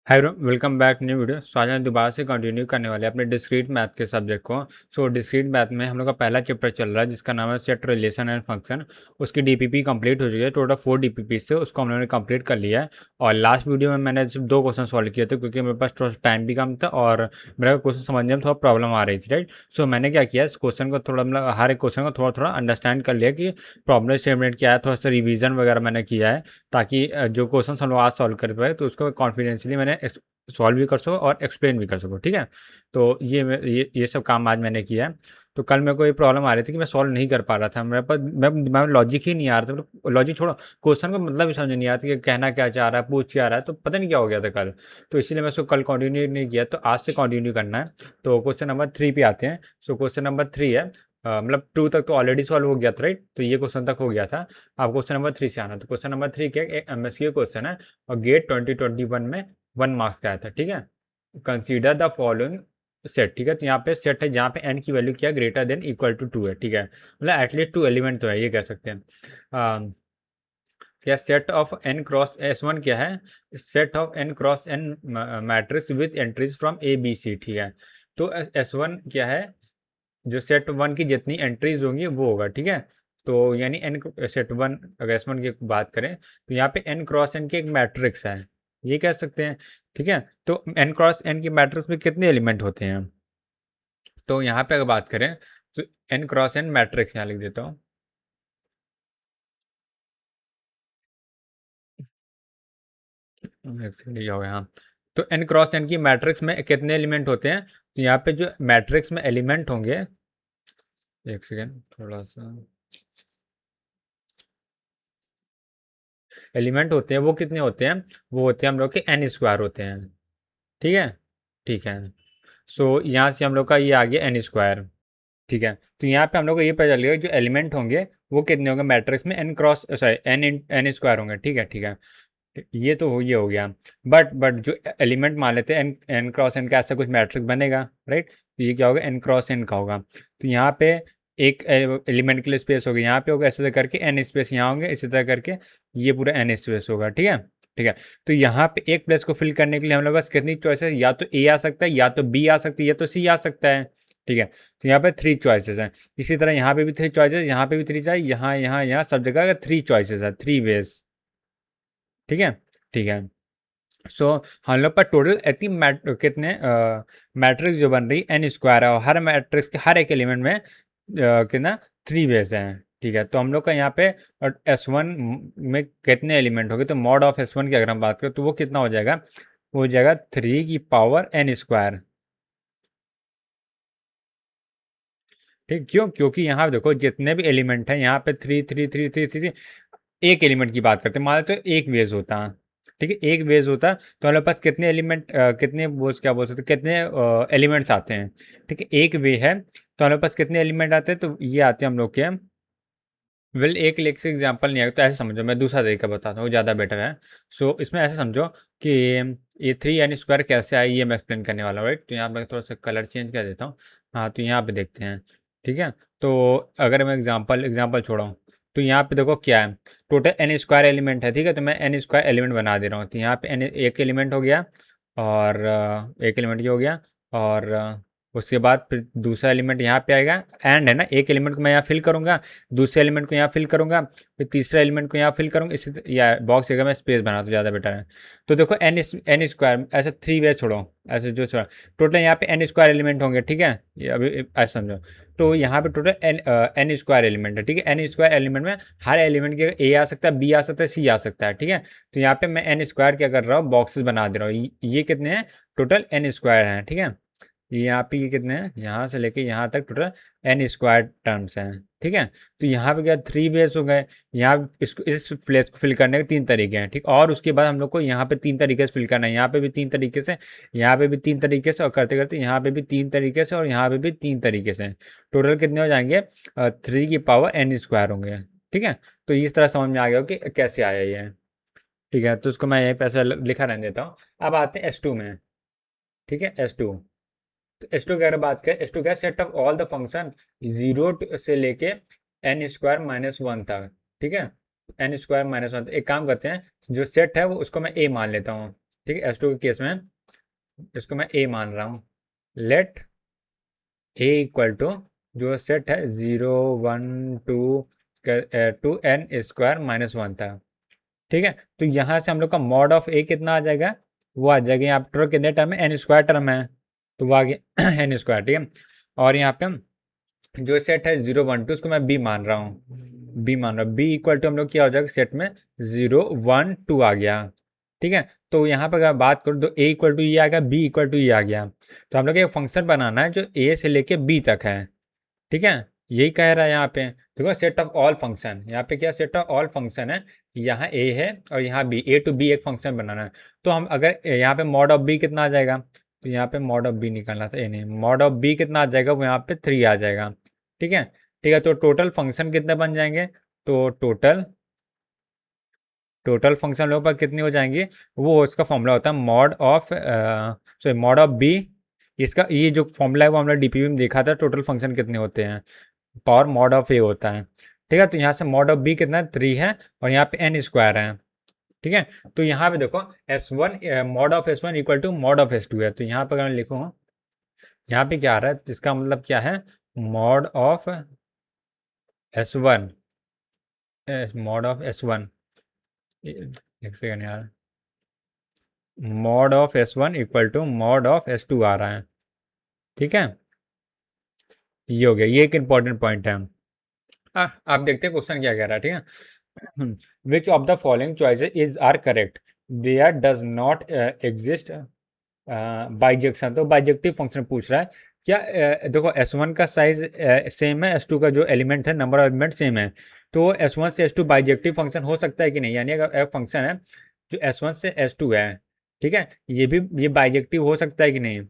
हाय welcome back new video. So आज हम दोबारा से कंटिन्यू करने वाले हैं अपने डिस्क्रीट मैथ के सब्जेक्ट को। सो डिस्क्रीट मैथ में हम लोग का पहला चैप्टर चल रहा है जिसका नाम है सेट रिलेशन एंड फंक्शन। उसकी डीपीपी कंप्लीट हो चुकी है। टोटल 4 डीपीपी से उसको हम लोगों ने कंप्लीट कर लिया है। और लास्ट वीडियो में मैंने सिर्फ 2 क्वेश्चन सॉल्व किए थे क्योंकि मेरे पास थोड़ा सा टाइम भी कम था और मेरा क्वेश्चन समझने में थोड़ा प्रॉब्लम आ रही थी, राइट। सो मैंने क्या किया, इस क्वेश्चन को थोड़ा मतलब हर एक क्वेश्चन को थोड़ा थोड़ा अंडरस्टैंड कर लिया कि प्रॉब्लम स्टेटमेंट क्या है, थोड़ा सा रिविजन वगैरह मैंने किया है ताकि जो क्वेश्चन हम लोग आज सॉल्व कर पाए तो उसको कॉन्फिडेंशियली मैंने सॉल्व भी कर सको और एक्सप्लेन भी कर सको, ठीक है। तो ये सब काम आज मैंने किया है। तो कल मेरे को ये प्रॉब्लम आ रही थी कि मैं सॉल्व नहीं कर पा रहा था, मेरे पास मैं लॉजिक ही नहीं आ रहा था, मतलब लॉजिक छोड़ो, क्वेश्चन को मतलब भी समझ नहीं आता कि कहना क्या चाह रहा है, पूछ क्या रहा है, तो पता नहीं क्या हो गया था कल। तो इसीलिए मैं उसको कल कंटिन्यू नहीं किया, तो आज से कंटिन्यू करना है। तो क्वेश्चन नंबर 3 पे आते हैं। सो क्वेश्चन नंबर 3 है, मतलब 2 तक तो ऑलरेडी सॉल्व हो गया था, राइट। तो ये क्वेश्चन तक हो गया था। अब क्वेश्चन नंबर 3 से आना। तो क्वेश्चन नंबर 3 क्या है, एमएसक्यू क्वेश्चन है और गेट 2021 में 1 मार्क्स का आया था, ठीक है। कंसीडर द फॉलोइंग सेट, ठीक है। तो यहाँ पे सेट है जहाँ पे एन की वैल्यू क्या ग्रेटर देन इक्वल टू 2 है, ठीक है। मतलब एटलीस्ट 2 एलिमेंट तो है, ये कह सकते हैं। क्या set of n cross s one क्या है, set of n cross n matrix with entries from a b c, ठीक है। तो एस वन क्या है, जो सेट वन की जितनी एंट्रीज होंगी वो होगा, ठीक है। तो यानी एन सेट वन, अगर एस वन की बात करें तो यहाँ पे एन क्रॉस एन की एक मैट्रिक्स है, ये कह सकते हैं, ठीक है। तो एन क्रॉस एन की मैट्रिक्स में कितने एलिमेंट होते हैं, तो यहाँ पे अगर बात करें तो एन क्रॉस एन मैट्रिक्स यहाँ लिख देता हूँ। एक सेकंड, ये हो गया, हाँ। तो एन क्रॉस एन की मैट्रिक्स में कितने एलिमेंट होते हैं, तो यहाँ पे जो मैट्रिक्स में एलिमेंट होंगे, एक सेकेंड थोड़ा सा, एलिमेंट होते हैं वो कितने होते हैं, वो होते हैं हम लोग के एन स्क्वायर होते हैं, ठीक है। ठीक है। सो यहाँ से हम लोग का ये आ गया एन स्क्वायर, ठीक है। तो यहाँ पे हम लोग को ये पता चलेगा जो एलिमेंट होंगे वो कितने होंगे मैट्रिक्स में, n cross sorry n n square होंगे, ठीक है, ठीक है। ये तो ये हो गया। बट जो एलिमेंट मान लेते हैं एन एन क्रॉस एन का ऐसा कुछ मैट्रिक्स बनेगा, राइट। तो ये क्या होगा, एन क्रॉस एन का होगा। तो यहाँ पे एक एलिमेंट के लिए स्पेस होगी, यहाँ पे होगा, ऐसे करके एन स्पेस यहाँ होंगे, इसी तरह करके ये पूरा एन स्पेस होगा, ठीक है। ठीक है। तो यहाँ पे एक प्लेस को फिल करने के लिए हम लोग पास कितनी चॉइस है, या तो ए आ सकता है, या तो बी आ सकती है, या तो सी आ सकता है, ठीक है। तो यहाँ पे 3 चॉइसेस हैं। इसी तरह यहाँ पे भी 3 चॉइसेस, यहाँ पे भी 3 चॉइस, यहाँ सब जगह 3 चॉइसेस है, 3 वेज, ठीक है। ठीक है। सो हम लोग पर टोटल इतनी कितने मैट्रिक्स जो बन रही एन स्क्वायर है और हर मैट्रिक्स के हर एक एलिमेंट में कितना 3 वेज हैं, ठीक है। तो हम लोग का यहाँ पे एस वन में कितने एलिमेंट हो गए, तो मॉड ऑफ एस वन की अगर हम बात करें तो वो कितना हो जाएगा, वो हो जाएगा 3 की पावर एन स्क्वायर, ठीक। क्यों, क्योंकि यहाँ देखो जितने भी एलिमेंट हैं यहाँ पे 3 3 3 3 3, एक एलिमेंट की बात करते हैं, मान लेते तो एक वेज होता है, ठीक है, एक वेज होता है तो हमारे पास कितने एलिमेंट कितने वो क्या बोल सकते हैं, कितने एलिमेंट्स आते हैं, ठीक है। एक वे है तो हमारे पास कितने एलिमेंट आते हैं, तो ये आते हैं हम लोग के, वेल एक लेख से एग्जाम्पल नहीं आएगा तो ऐसे समझो, मैं दूसरा तरीका बताता हूँ, ज़्यादा बेटर है। सो इसमें ऐसे समझो कि ये 3 n स्क्वायर कैसे आए ये मैं एक्सप्लेन करने वाला हूँ, राइट। तो यहाँ मैं थोड़ा सा कलर चेंज कर देता हूँ। हाँ, तो यहाँ पे देखते हैं, ठीक है। तो अगर मैं एग्जाम्पल एग्जाम्पल छोड़ाऊँ तो यहाँ पे देखो क्या है, टोटल एन स्क्वायर एलिमेंट है, ठीक है। तो मैं एन स्क्वायर एलिमेंट बना दे रहा हूँ। तो यहाँ पे एन एक एलिमेंट हो गया, और एक एलिमेंट ये हो गया, और उसके बाद फिर दूसरा एलिमेंट यहाँ पे आएगा, एंड है ना, एक एलिमेंट को मैं यहाँ फिल करूँगा, दूसरे एलिमेंट को यहाँ फिल करूँगा, फिर तीसरे एलिमेंट को यहाँ फिल करूँगा, इसी या बॉक्स जगह मैं स्पेस बना तो ज़्यादा बेटर है। तो देखो एन स्क्वायर ऐसे 3 वे छोड़ो, ऐसे जो छोड़ा, टोटल यहाँ पे एन स्क्वायर एलिमेंट होंगे, ठीक है। ये अभी ऐसे समझो, तो यहाँ पे टोटल एन स्क्वायर एलिमेंट है, ठीक है। एन स्क्वायर एलिमेंट में हर एलिमेंट के ए आ सकता है, बी आ सकता है, सी आ सकता है, ठीक है। तो यहाँ पे मैं एन स्क्वायर क्या कर रहा हूँ, बॉक्सेस बना दे रहा हूँ। ये कितने हैं, टोटल एन स्क्वायर हैं, ठीक है। यहाँ पे ये कितने हैं, यहाँ से लेके यहाँ तक टोटल एन स्क्वायर टर्म्स हैं, ठीक है। तो यहाँ पे क्या 3 बेस हो गए। यहाँ इसको इस प्लेस को फिल करने के 3 तरीके हैं, ठीक। और उसके बाद हम लोग को यहाँ पे 3 तरीके से फिल करना है, यहाँ पे भी 3 तरीके से, यहाँ पे भी 3 तरीके से, और करते करते यहाँ पे भी 3 तरीके से, और यहाँ पे भी 3 तरीके से। टोटल कितने हो जाएंगे, 3 की पावर एन स्क्वायर होंगे, ठीक है। तो इस तरह समझ में आ गया कि कैसे आया ये, ठीक है। तो उसको मैं यहीं पे ऐसा लिखा रहने देता हूँ। अब आते हैं S2 में, ठीक है। S2, तो एस टू की अगर बात करें, एस टू क्या, set of all the function 0 से लेके एन स्क्वायर माइनस वन तक, ठीक है। एन स्क्वायर माइनस वन, एक काम करते हैं, जो सेट है वो उसको मैं ए मान लेता हूँ, ठीक है, S2 के केस में इसको मैं A मान रहा हूँ। लेट A इक्वल टू जो सेट है 0 1 2 टू एन स्क्वायर माइनस 1 था। ठीक है, तो यहाँ से हम लोग का मॉड ऑफ A कितना आ जाएगा, वो आ जाएगा यहाँ पर कितने टर्म है, एन स्क्वायर टर्म है, तो वो आ गया एन स्क्वायर। ठीक है, और यहाँ पे हम जो सेट है 0 1 2 उसको मैं B मान रहा हूँ, B मान रहा हूँ। B इक्वल टू हम लोग क्या हो जाएगा, सेट में 0 1 2 आ गया। ठीक है, तो यहाँ पर अगर बात करूँ तो A इक्वल टू ये आ गया, B इक्वल टू ये आ गया। तो हम लोग एक फंक्शन बनाना है जो A से लेके B तक है। ठीक है, यही कह रहा है यहाँ पे, देखो सेट ऑफ ऑल फंक्शन, यहाँ पे क्या सेट ऑफ ऑल फंक्शन है, यहाँ A है और यहाँ B, A टू B एक फंक्शन बनाना है। तो हम अगर यहाँ पे मॉड ऑफ B कितना आ जाएगा, तो यहाँ पे मॉड ऑफ B निकालना था, A नहीं, मॉड ऑफ B कितना आ जाएगा, वो यहाँ पे 3 आ जाएगा। ठीक है, ठीक है, तो टोटल फंक्शन कितने बन जाएंगे, तो टोटल फंक्शन लोगों पर कितनी हो जाएंगी, वो इसका फॉर्मूला होता है mod of sorry mod of b. इसका ये जो फॉर्मूला है वो हमने डीपीवी में देखा था, टोटल फंक्शन कितने होते हैं, पावर मॉड ऑफ ए होता है। ठीक है, तो यहाँ से मॉड ऑफ बी कितना है, 3 है, और यहाँ पे एन स्क्वायर है। ठीक है, तो यहाँ पे देखो S1 mod of S1 equal to mod of S2 है, तो यहाँ पर अगर मैं लिखूँ, यहाँ पे क्या आ रहा है, इसका मतलब क्या है, mod of S1, mod of S1, एक सेकेंड यार, mod of S1 equal to mod of S2 आ रहा है। ठीक है, ये हो गया, ये एक इंपॉर्टेंट पॉइंट है। आप देखते हैं क्वेश्चन क्या कह रहा है। ठीक है, which of the following choices is are correct, there does not exist bijection. तो बाइजेक्टिव फंक्शन पूछ रहा है क्या, देखो S1 का साइज सेम है, S2 का जो एलिमेंट है, नंबर ऑफ एलिमेंट सेम है, तो S1 से S2 बाइजेक्टिव फंक्शन हो सकता है कि नहीं, यानी अगर एक फंक्शन है जो S1 से S2 है, ठीक है, ये बाइजेक्टिव हो सकता है कि नहीं।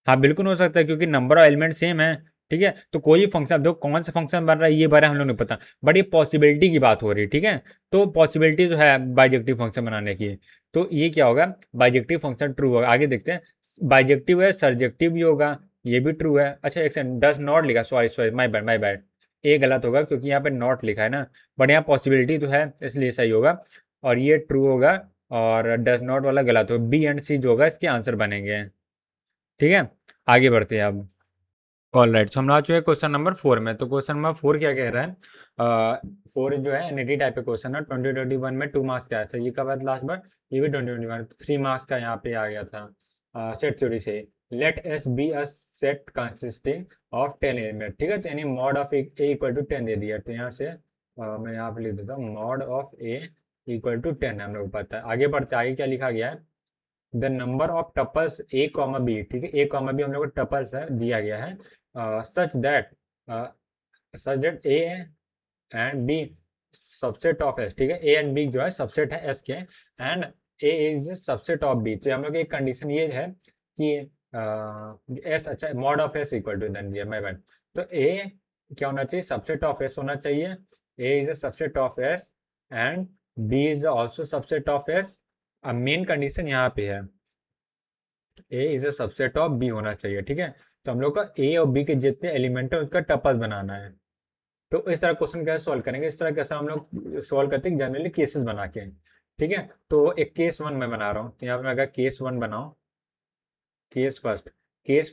हाँ बिल्कुल हो सकता है, क्योंकि नंबर ऑफ एलिमेंट सेम है। ठीक है, तो कोई भी फंक्शन, देखो कौन सा फंक्शन बन रहा है ये बारे हम लोग नहीं पता, बट ये पॉसिबिलिटी की बात हो रही है। ठीक है, तो पॉसिबिलिटी तो है बाइजेक्टिव फंक्शन बनाने की, तो ये क्या होगा, बाइजेक्टिव फंक्शन ट्रू होगा। आगे देखते हैं, बाइजेक्टिव है, सर्जेक्टिव भी होगा, ये भी ट्रू है। अच्छा एक सेकंड, डज नॉट लिखा, sorry sorry, my bad my bad, ये गलत होगा क्योंकि यहाँ पे नॉट लिखा है ना, बट यहाँ पॉसिबिलिटी तो है इसलिए सही होगा, और ये ट्रू होगा, और डज नॉट वाला गलत होगा, बी एंड सी जो होगा इसके आंसर बनेंगे। ठीक है, आगे बढ़ते हैं अब। ऑल राइट, हम आ चुके हैं क्वेश्चन नंबर 4 में। तो क्वेश्चन नंबर 4 क्या कह रहा है, 4 जो है एनईटी टाइप का क्वेश्चन है, 2021 में 2 मार्क्स का आया था, ये कब आया था लास्ट बार, ये भी 2021 3 मार्क्स का यहाँ पे आ गया था। सेट थ्योरी से, let s be a set consisting of 10 element. ठीक है, तो यानी mod of A equal to 10 दे दिया, तो यहाँ से मैं यहाँ पे लिख देता हूँ, mod of A equal to 10 हम लोग पता है। आगे बढ़ते, आगे क्या लिखा गया है, the number of tuples a comma b. ठीक है, ए कॉमा बी हम लोग को टपल्स है दिया गया है, such that a and b subset of s. ठीक है, ए एंड बी जो है सबसेट है एस के, and a is subset of b. तो हम लोग एक कंडीशन ये है कि एस, अच्छा mod of s equal to then दिया, माय बैड, तो ए क्या होना चाहिए, सबसेट ऑफ एस होना चाहिए, A is a subset of S and B is also subset of S. अब मेन कंडीशन यहाँ पे है, A is a subset of B होना चाहिए। ठीक है, तो हम लोग का ए और बी के जितने एलिमेंट है उसका टपल बनाना है। तो इस तरह क्वेश्चन कैसे सॉल्व करेंगे, इस तरह कैसे हम लोग सॉल्व करते हैं जनरली केसेस बना के। ठीक है, तो एक केस 1 मैं बना रहा हूँ, तो यहाँ पे मैं अगर केस 1 बनाऊँ, केस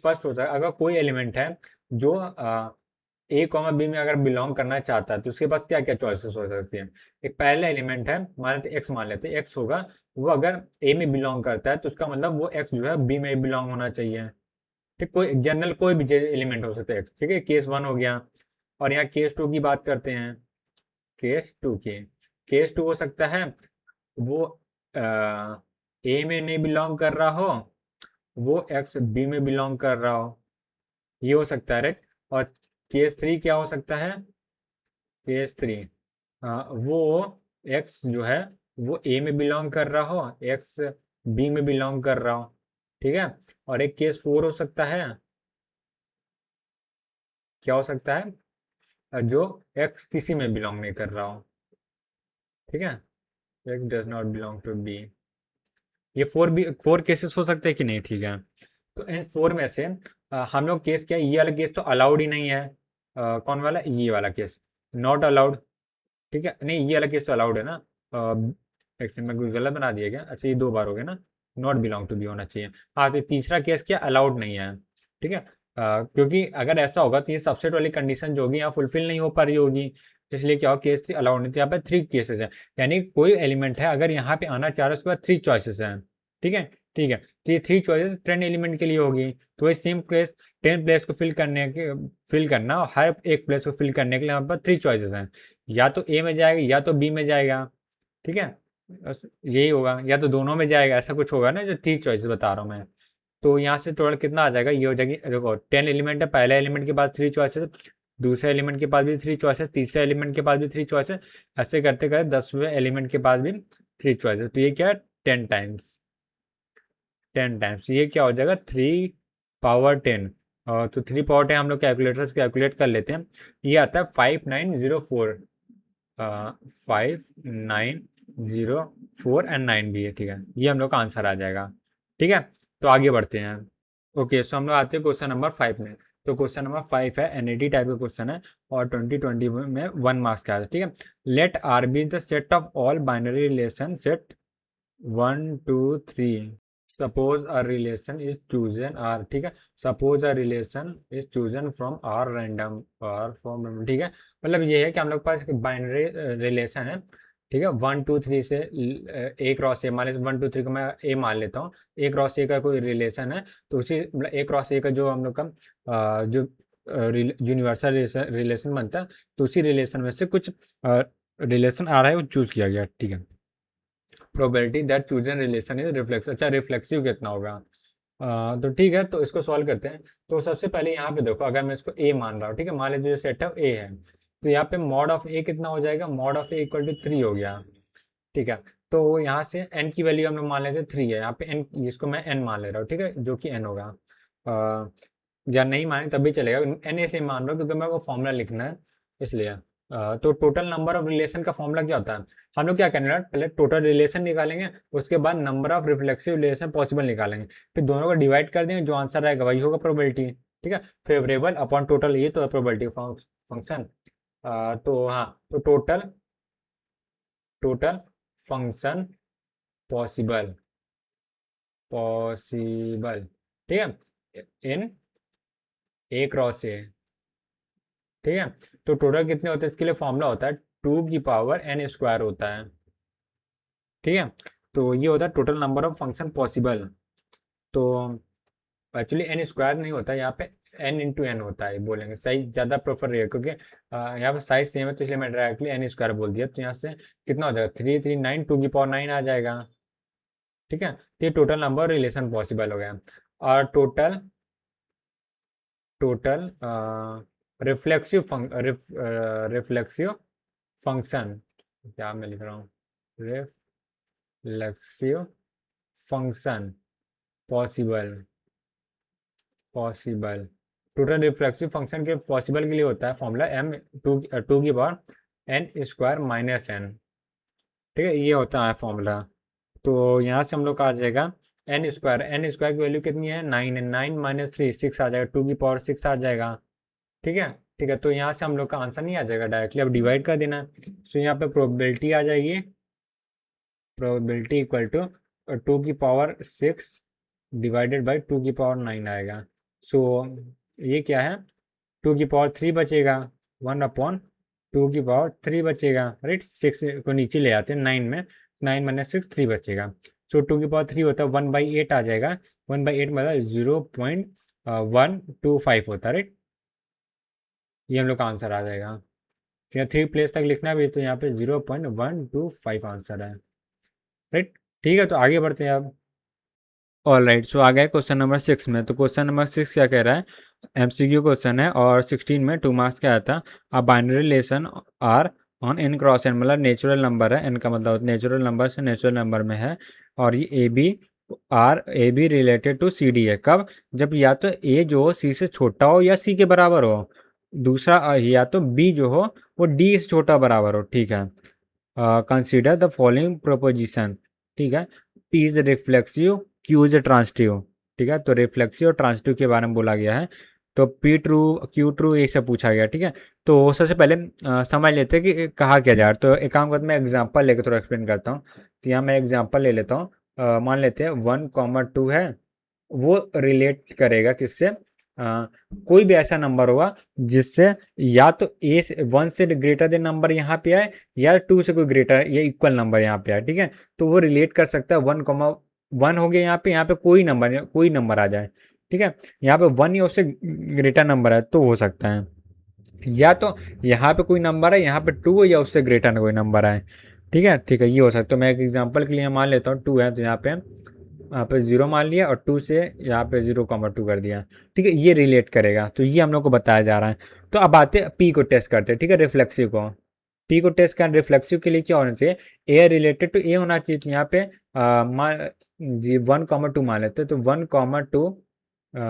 फर्स्ट होता है अगर कोई एलिमेंट है जो ए कॉमा बी में अगर बिलोंग करना चाहता है, तो उसके पास क्या क्या चॉइसेस हो सकती हैं। एक पहला एलिमेंट है, मान लेते एक्स, मान लेते एक्स होगा, वो अगर ए में बिलोंग करता है तो उसका मतलब वो एक्स जो है बी में बिलोंग होना चाहिए। ठीक, कोई जनरल कोई भी एलिमेंट हो सकता है एक्स। ठीक है, केस 1 हो गया, और यहाँ केस 2 की बात करते हैं, केस 2 की, केस 2 हो सकता है वो ए में नहीं बिलोंग कर रहा हो, वो एक्स बी में बिलोंग कर रहा हो, ये हो सकता है राइट। और केस 3 क्या हो सकता है, केस 3 वो एक्स जो है वो ए में बिलोंग कर रहा हो, एक्स बी में बिलोंग कर रहा हो। ठीक है, और एक केस 4 हो सकता है, क्या हो सकता है, जो एक्स किसी में बिलोंग नहीं कर रहा हो। ठीक है, x does not belong to b, ये 4 केसेस हो सकते हैं कि नहीं। ठीक है, तो इन 4 में से हम लोग केस क्या, ये वाला केस तो अलाउड ही नहीं है, कौन वाला, ये वाला केस नॉट अलाउड। ठीक है, नहीं ये वाला केस तो अलाउड है ना, एक सेकंड में कुछ गलत बना दिया क्या? अच्छा ये 2 बार हो गया ना, नॉट बिलोंग टू बी होना चाहिए। हाँ तो तीसरा केस क्या, अलाउड नहीं है, ठीक है। क्योंकि अगर ऐसा होगा तो ये सबसेट वाली कंडीशन जो होगी यहाँ फुलफिल नहीं हो पा रही होगी, इसलिए क्या हो, केस 3 अलाउड नहीं। तो यहाँ पे 3 केसेस है, यानी कोई एलिमेंट है अगर यहाँ पे आना चाह रहे उसके बाद 3 चॉइसेस हैं, ठीक है। ठीक है, तो ये 3 चॉइसेस 10 एलिमेंट के लिए होगी। तो वही सेम केस 10 प्लेस को फिल करना और हर एक प्लेस को फिल करने के लिए हमारे पास 3 चॉइसेस हैं, या तो ए में जाएगा या तो बी में जाएगा, ठीक है। यही होगा, या तो दोनों में जाएगा, ऐसा कुछ होगा ना, जो 3 चॉइसेस बता रहा हूँ मैं। तो यहाँ से टोटल कितना आ जाएगा, ये हो जाएगी, देखो 10 एलिमेंट है, पहले एलिमेंट के पास 3 चॉइसेस, दूसरे एलिमेंट के पास भी 3 चॉइसेस, तीसरे एलिमेंट के पास भी 3 चॉइसेस, ऐसे करते करते 10वें एलिमेंट के पास भी 3 चॉइसेस। तो ये क्या है, 10 टाइम्स, 10 टाइम्स, ये क्या हो जाएगा 3 पावर 10। तो 3 पावर 10 हम लोग कैलकुलेटर से कैलकुलेट कर लेते हैं, ये आता है 5904, 5904 एंड 9 भी है, ठीक है। ये हम लोग का आंसर आ जाएगा, ठीक है। तो आगे बढ़ते हैं। ओके सो हम लोग आते हैं क्वेश्चन नंबर 5 में। तो क्वेश्चन नंबर 5 है, एनईटी टाइप का क्वेश्चन है और 2020 में 1 मार्क्स का है, ठीक है। Let are be the set of all binary relation set 1 2 3। Suppose a relation is chosen r, ठीक है। Suppose a relation is chosen from r random और फ्रॉम, ठीक है। मतलब ये है कि हम लोग पास बाइनरी रिलेशन है, ठीक है। 1 2 3 से ए क्रॉस ए, मान लीजिए 1 2 3 को मैं ए मान लेता हूँ, ए क्रॉस ए का कोई रिलेशन है, तो उसी मतलब ए क्रॉस ए का जो हम लोग का जो यूनिवर्सल रिलेशन बनता है, तो उसी रिलेशन में से कुछ रिलेशन आ रहा है वो चूज किया गया, ठीक है। Probability that chosen relation is reflex, अच्छा रिफ्लेक्सिव कितना होगा, तो ठीक है, तो इसको सॉल्व करते हैं। तो सबसे पहले यहाँ पे देखो, अगर मैं इसको ए मान रहा हूँ, ठीक है, मान लीजिए सेट ऑफ ए है, तो यहाँ पे मॉड ऑफ ए कितना हो जाएगा, mod of A equal to 3 हो गया, ठीक है। तो यहाँ से n की वैल्यू हम लोग मान लेते 3 है, यहाँ पे n, इसको मैं n मान ले रहा हूँ, ठीक है, जो कि n होगा, या नहीं माने तब भी चलेगा, n ऐसे मान रहा हूँ क्योंकि मेरे को फॉर्मूला लिखना है इसलिए। तो टोटल नंबर ऑफ रिलेशन का फॉर्मूला क्या होता है, हम लोग क्या करेंगे, पहले टोटल रिलेशन निकालेंगे, उसके बाद number of reflexive relation possible निकालेंगे, फिर दोनों को डिवाइड कर देंगे, जो आंसर आएगा वही होगा प्रोबेबिलिटी, ठीक है। फेवरेबल अपॉन टोटल, ये तो है प्रोबेबिलिटी फंक्शन। तो हाँ, तो total total function possible, possible, ठीक है, इन ए क्रॉस ए, ठीक है। तो टोटल कितने होते हैं, इसके लिए फॉर्मूला होता है 2 की पावर n स्क्वायर होता है, ठीक है। तो ये होता है total number of function possible. तो एक्चुअली n स्क्वायर नहीं होता है यहाँ पे, n इंटू एन होता है, बोलेंगे सही ज़्यादा प्रेफर रहेगा, क्योंकि यहाँ पे साइज सेम है, तो इसलिए मैं डायरेक्टली n स्क्वायर बोल दिया। तो यहाँ से कितना हो जाएगा 339, 2 की पावर 9 आ जाएगा, ठीक है। तो ये टोटल नंबर रिलेशन पॉसिबल हो गया। और total total reflexive reflexive function, क्या मैं लिख रहा हूँ, reflexive function possible, possible, total reflexive function के पॉसिबल के लिए होता है फॉर्मूला m टू की power n square minus n, ठीक है, ये होता है फॉर्मूला। तो यहाँ से हम लोग का आ जाएगा n स्क्वायर की वैल्यू कितनी है 9 है, 9 माइनस 3 6 आ जाएगा, 2 की पावर 6 आ जाएगा, ठीक है। ठीक है, तो यहाँ से हम लोग का आंसर नहीं आ जाएगा डायरेक्टली, अब डिवाइड कर देना। तो यहाँ पे प्रोबेबिलिटी आ जाएगी, प्रोबेबिलिटी इक्वल टू 2 की पावर 6 डिवाइडेड बाई 2 की पावर 9 आएगा। सो ये क्या है, 2 की पावर 3 बचेगा, 1 अपॉन 2 की पावर 3 बचेगा, राइट। 6 को नीचे ले आते हैं 9 में, 9 माइनस 6 3 बचेगा। सो 2 की पावर 3 होता है 1/8 आ जाएगा, 1/8 मतलब 0.125 होता है, राइट। ये हम लोग का आंसर आ जाएगा, ठीक है। 3 प्लेस तक लिखना भी, तो यहाँ पे 0.125 आंसर है, राइट। ठीक है, तो आगे बढ़ते हैं अब। ऑल राइट, सो आ गए क्वेश्चन नंबर 6 में। तो क्वेश्चन नंबर 6 क्या कह रहा है, एमसीक्यू क्वेश्चन है और 16 में 2 मार्क्स का आया था। अब binary relation r on n cross n, मतलब नेचुरल नंबर है, एन का मतलब नेचुरल नंबर से नेचुरल नंबर में है, और ये a b related to c d है। कब, जब या तो ए जो हो सी से छोटा हो या सी के बराबर हो, दूसरा या तो बी जो हो वो डी से छोटा बराबर हो, ठीक है। कंसिडर द फॉलोइंग प्रोपोजिशन, ठीक है। P is reflexive, Q is transitive, ठीक है। तो रिफ्लेक्सिव और ट्रांसटिव के बारे में बोला गया है। तो पी ट्रू क्यू ट्रू ये सब पूछा गया, ठीक है। तो सबसे पहले समझ लेते हैं कि कहा क्या जा रहा है। तो एक काम करते मैं एग्जांपल लेकर थोड़ा एक्सप्लेन करता हूँ। तो यहाँ मैं एग्जांपल ले लेता हूँ। मान लेते हैं 1,2 है, वो रिलेट करेगा किससे, कोई भी ऐसा नंबर होगा जिससे या तो ए से 1 से ग्रेटर देन नंबर यहाँ पे आए या 2 से कोई ग्रेटर या इक्वल नंबर यहाँ पे आए, ठीक है। तो वो रिलेट कर सकता है 1,1 हो गया, यहाँ पे कोई नंबर आ जाए, ठीक है। यहाँ पे 1 या उससे ग्रेटर नंबर है तो हो सकता है, या तो यहाँ पे कोई नंबर है, यहाँ पे 2 या उससे ग्रेटर कोई नंबर है, ठीक है, ठीक है, ये हो सकता है। तो मैं एक एग्जांपल के लिए मान लेता हूँ 2 है, तो यहाँ पे 0 मान लिया और 2 से यहाँ पे 0,2 कर दिया, ठीक है। ये रिलेट करेगा, तो ये हम लोग को बताया जा रहा है। तो अब आते हैं पी को टेस्ट करते हैं, ठीक है, रिफ्लेक्सिव को। पी को टेस्ट कर रिफ्लेक्सिव के लिए क्या होना चाहिए, ए रिलेटेड टू ए होना चाहिए। तो यहाँ पे मान जी 1,2 मान लेते हैं, तो 1,2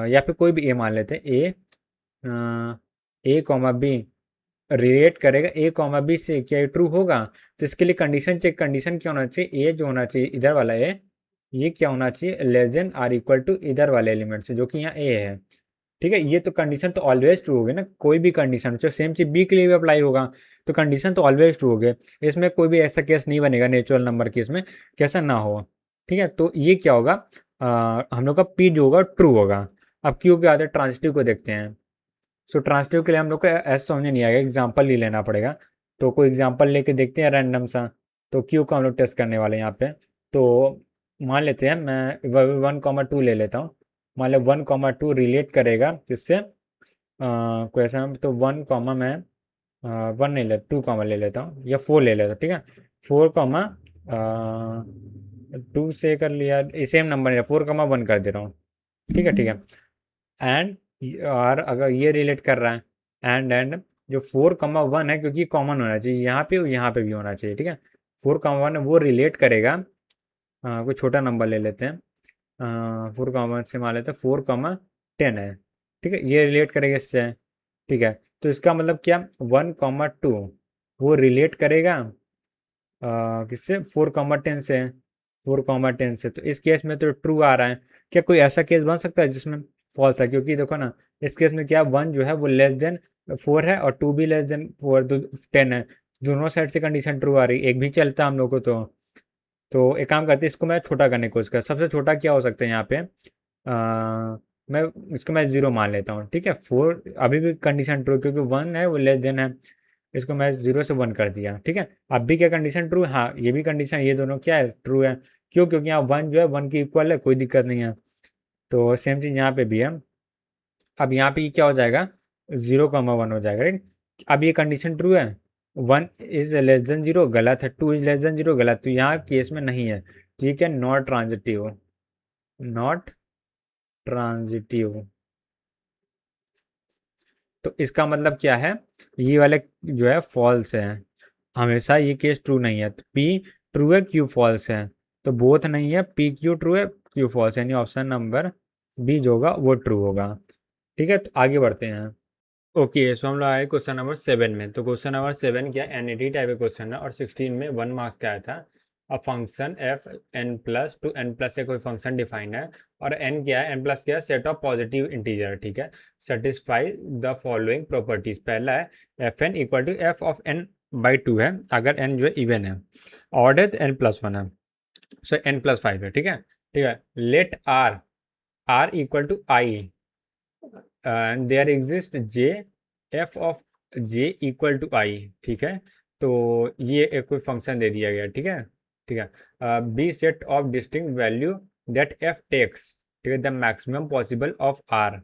या फिर कोई भी ए मान लेते हैं, ए कॉमा बी रिलेट करेगा ए कॉमा बी से, क्या ट्रू होगा। तो इसके लिए कंडीशन चेक, कंडीशन क्या होना चाहिए, ए जो होना चाहिए इधर वाला ए, ये क्या होना चाहिए, less than or equal to इधर वाले एलिमेंट से जो कि यहाँ ए है, ठीक है। ये तो कंडीशन तो ऑलवेज ट्रू होगी ना, कोई भी कंडीशन चाहे सेम चीज बी के लिए भी अप्लाई होगा, तो कंडीशन तो ऑलवेज ट्रू होगी। इसमें कोई भी ऐसा केस नहीं बनेगा नेचुरल नंबर केस में कैसा ना हो, ठीक है। तो ये क्या होगा, हम लोग का पी जो होगा ट्रू होगा। अब क्यू के आते ट्रांजिटिव को देखते हैं। सो ट्रांजिटिव के लिए हम लोग को ऐसा समझ नहीं आएगा, एग्जाम्पल ही लेना पड़ेगा। तो कोई एग्जाम्पल लेके देखते हैं रैंडम सा। तो क्यू को हम लोग टेस्ट करने वाले हैं यहाँ पे। तो मान लेते हैं मैं 1,2 ले लेता हूँ। मान लो 1,2 रिलेट करेगा किससे, कोई ऐसा तो 1, मैं 1 नहीं ले 2, ले लेता हूँ या 4 ले लेता हूँ, ठीक है। 4, 2 से कर लिया, सेम नंबर है 4,1 कर दे रहा हूँ, ठीक है, ठीक है। एंड और अगर ये रिलेट कर रहा है, एंड जो 4,1 है, क्योंकि कॉमन होना चाहिए यहाँ पे भी होना चाहिए, ठीक है। 4,1 है वो रिलेट करेगा, कोई छोटा नंबर ले लेते हैं, 4,1 से मान लेते हैं 4,10 है, ठीक है, ये रिलेट करेगा इससे, ठीक है। तो इसका मतलब क्या, 1,2 वो रिलेट करेगा किससे, 4,10 से, 4,10 से। तो इस केस में तो ट्रू आ रहा है। क्या कोई ऐसा केस बन सकता है जिसमें फॉल्स है, क्योंकि देखो ना इस केस में क्या 1 जो है वो लेस देन 4 है और 2 भी लेस देन 4, तो 10 है, दोनों साइड से कंडीशन ट्रू आ रही, एक भी चलता है हम लोग को। तो एक काम करते हैं, इसको मैं छोटा करने की कोशिश कर, सबसे छोटा क्या हो सकता है यहाँ पे, मैं इसको मैं 0 मान लेता हूँ, ठीक है। 4 अभी भी कंडीशन ट्रू, क्योंकि 1 है वो लेस देन है, इसको मैं 0 से 1 कर दिया, ठीक है। अब भी क्या कंडीशन ट्रू, हाँ ये भी कंडीशन, ये दोनों क्या है ट्रू है। क्यों, क्योंकि यहाँ 1 जो है 1 की इक्वल है, कोई दिक्कत नहीं है। तो सेम चीज़ यहाँ पे भी है। अब यहाँ पे क्या हो जाएगा, 0,1 हो जाएगा, राइट। अब ये कंडीशन ट्रू है, 1 इज लेस देन 0 गलत है, 2 इज लेस देन 0 गलत, तो यहाँ केस में नहीं है, ठीक है, नॉट ट्रांजिटिव, नॉट ट्रांजिटिव। तो इसका मतलब क्या है, ये वाले जो है फॉल्स है, हमेशा ये केस ट्रू नहीं है। तो पी ट्रू है, क्यू फॉल्स है, तो बोथ नहीं है, पी क्यू ट्रू है, क्यू फॉल्स है, यानी ऑप्शन नंबर बी जो होगा वो ट्रू होगा, ठीक है। तो आगे बढ़ते हैं। ओके, सो हम लोग आए क्वेश्चन नंबर 7 में। तो क्वेश्चन नंबर 7 क्या, एनईटी टाइप का क्वेश्चन है और 16 में 1 मार्क्स का आया था। अब function f n plus to n plus से कोई फंक्शन डिफाइंड है, और एन क्या है, एन प्लस क्या है, सेट ऑफ पॉजिटिव इंटीजर, ठीक है। Satisfy the following properties. पहला है f n equal to f of n by 2 है, अगर एन जो है इवन है, ऑर्डर एन प्लस 1 है, सो एन प्लस 5 है, ठीक है, ठीक है। Let R R equal to I and there exist J F of J equal to I, ठीक है। तो ये एक कोई फंक्शन दे दिया गया, ठीक है, ठीक है। B set of distinct value that f takes, ठीक है, the maximum possible of r,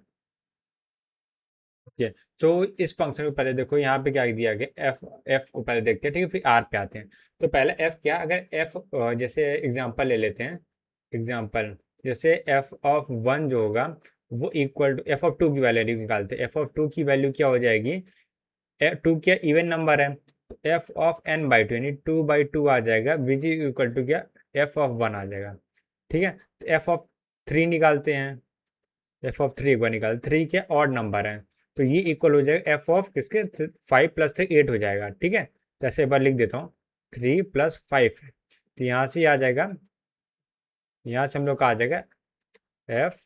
ठीक है। तो इस फंक्शन को पहले देखो, यहाँ पे क्या दिया गया, एफ एफ को पहले देखते हैं, ठीक है, फिर आर पे आते हैं। तो पहले एफ क्या, अगर एफ जैसे एग्जांपल ले लेते हैं, एग्जांपल जैसे एफ ऑफ 1 जो होगा वो इक्वल टू एफ ऑफ 2 की वैल्यू निकालते हैं। एफ ऑफ 2 की वैल्यू क्या हो जाएगी, 2 क्या इवन नंबर है, तो एफ ऑफ एन बाई 2 यानी 2/2 आ जाएगा, विच इज इक्वल टू क्या, एफ ऑफ 1 आ जाएगा, ठीक है। तो एफ ऑफ 3 निकालते हैं, एफ ऑफ 3 एक बार निकाल, 3 क्या ऑड नंबर है, तो ये इक्वल हो जाएगा एफ ऑफ किसके, 5 + 3 8 हो जाएगा, ठीक है। तो ऐसे एक बार लिख देता हूँ, 3 + 5, तो यहाँ से आ जाएगा, यहाँ से हम लोग का आ जाएगा एफ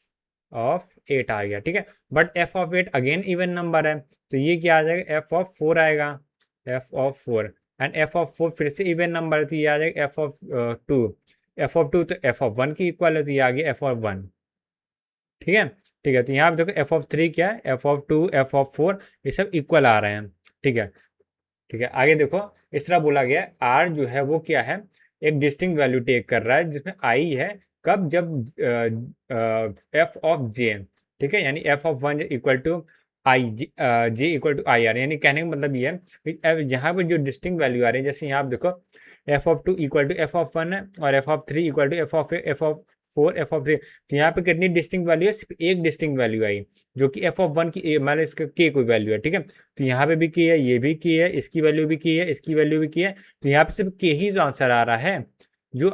ऑफ 8 आ गया, ठीक है। But F of 8 again even number है, तो ये क्या आ जाएगा, एफ ऑफ 4 आएगा, F of 4। And F of 4 फिर से इवन नंबर है, तो ये आ जाएगा एफ ऑफ 2। एफ ऑफ 2 तो एफ ऑफ 1 की इक्वल है, तो ये आ गया एफ ऑफ 1, ठीक है। ठीक है, तो यहाँ पे देखो एफ ऑफ 3 क्या है, एफ ऑफ 2, एफ ऑफ 4, ये सब इक्वल आ रहे हैं, ठीक है। ठीक है, आगे देखो, इस तरह बोला गया आर जो है वो क्या है, एक डिस्टिंक्ट वैल्यू टेक कर रहा है, जिसमें आई है कब, जब एफ ऑफ जे, ठीक है, यानी f of 1 equal to i, j equal to i r, यानी कहने का मतलब ये है कि यहाँ पे जो डिस्टिंक्ट वैल्यू आ रही है, जैसे यहाँ आप देखो f of 2 equal to f of 1 है, और f of 3 equal to f of 4, f of 3, तो यहाँ पे कितनी डिस्टिंक्ट वैल्यू है, सिर्फ एक डिस्टिंक्ट वैल्यू आई, जो कि एफ ऑफ 1 की मान लो इसका के कोई वैल्यू है, ठीक है। तो यहाँ पे भी की है, ये भी की है, इसकी वैल्यू भी की है, इसकी वैल्यू भी की है, तो यहाँ पे सिर्फ के ही जो आंसर आ रहा है, जो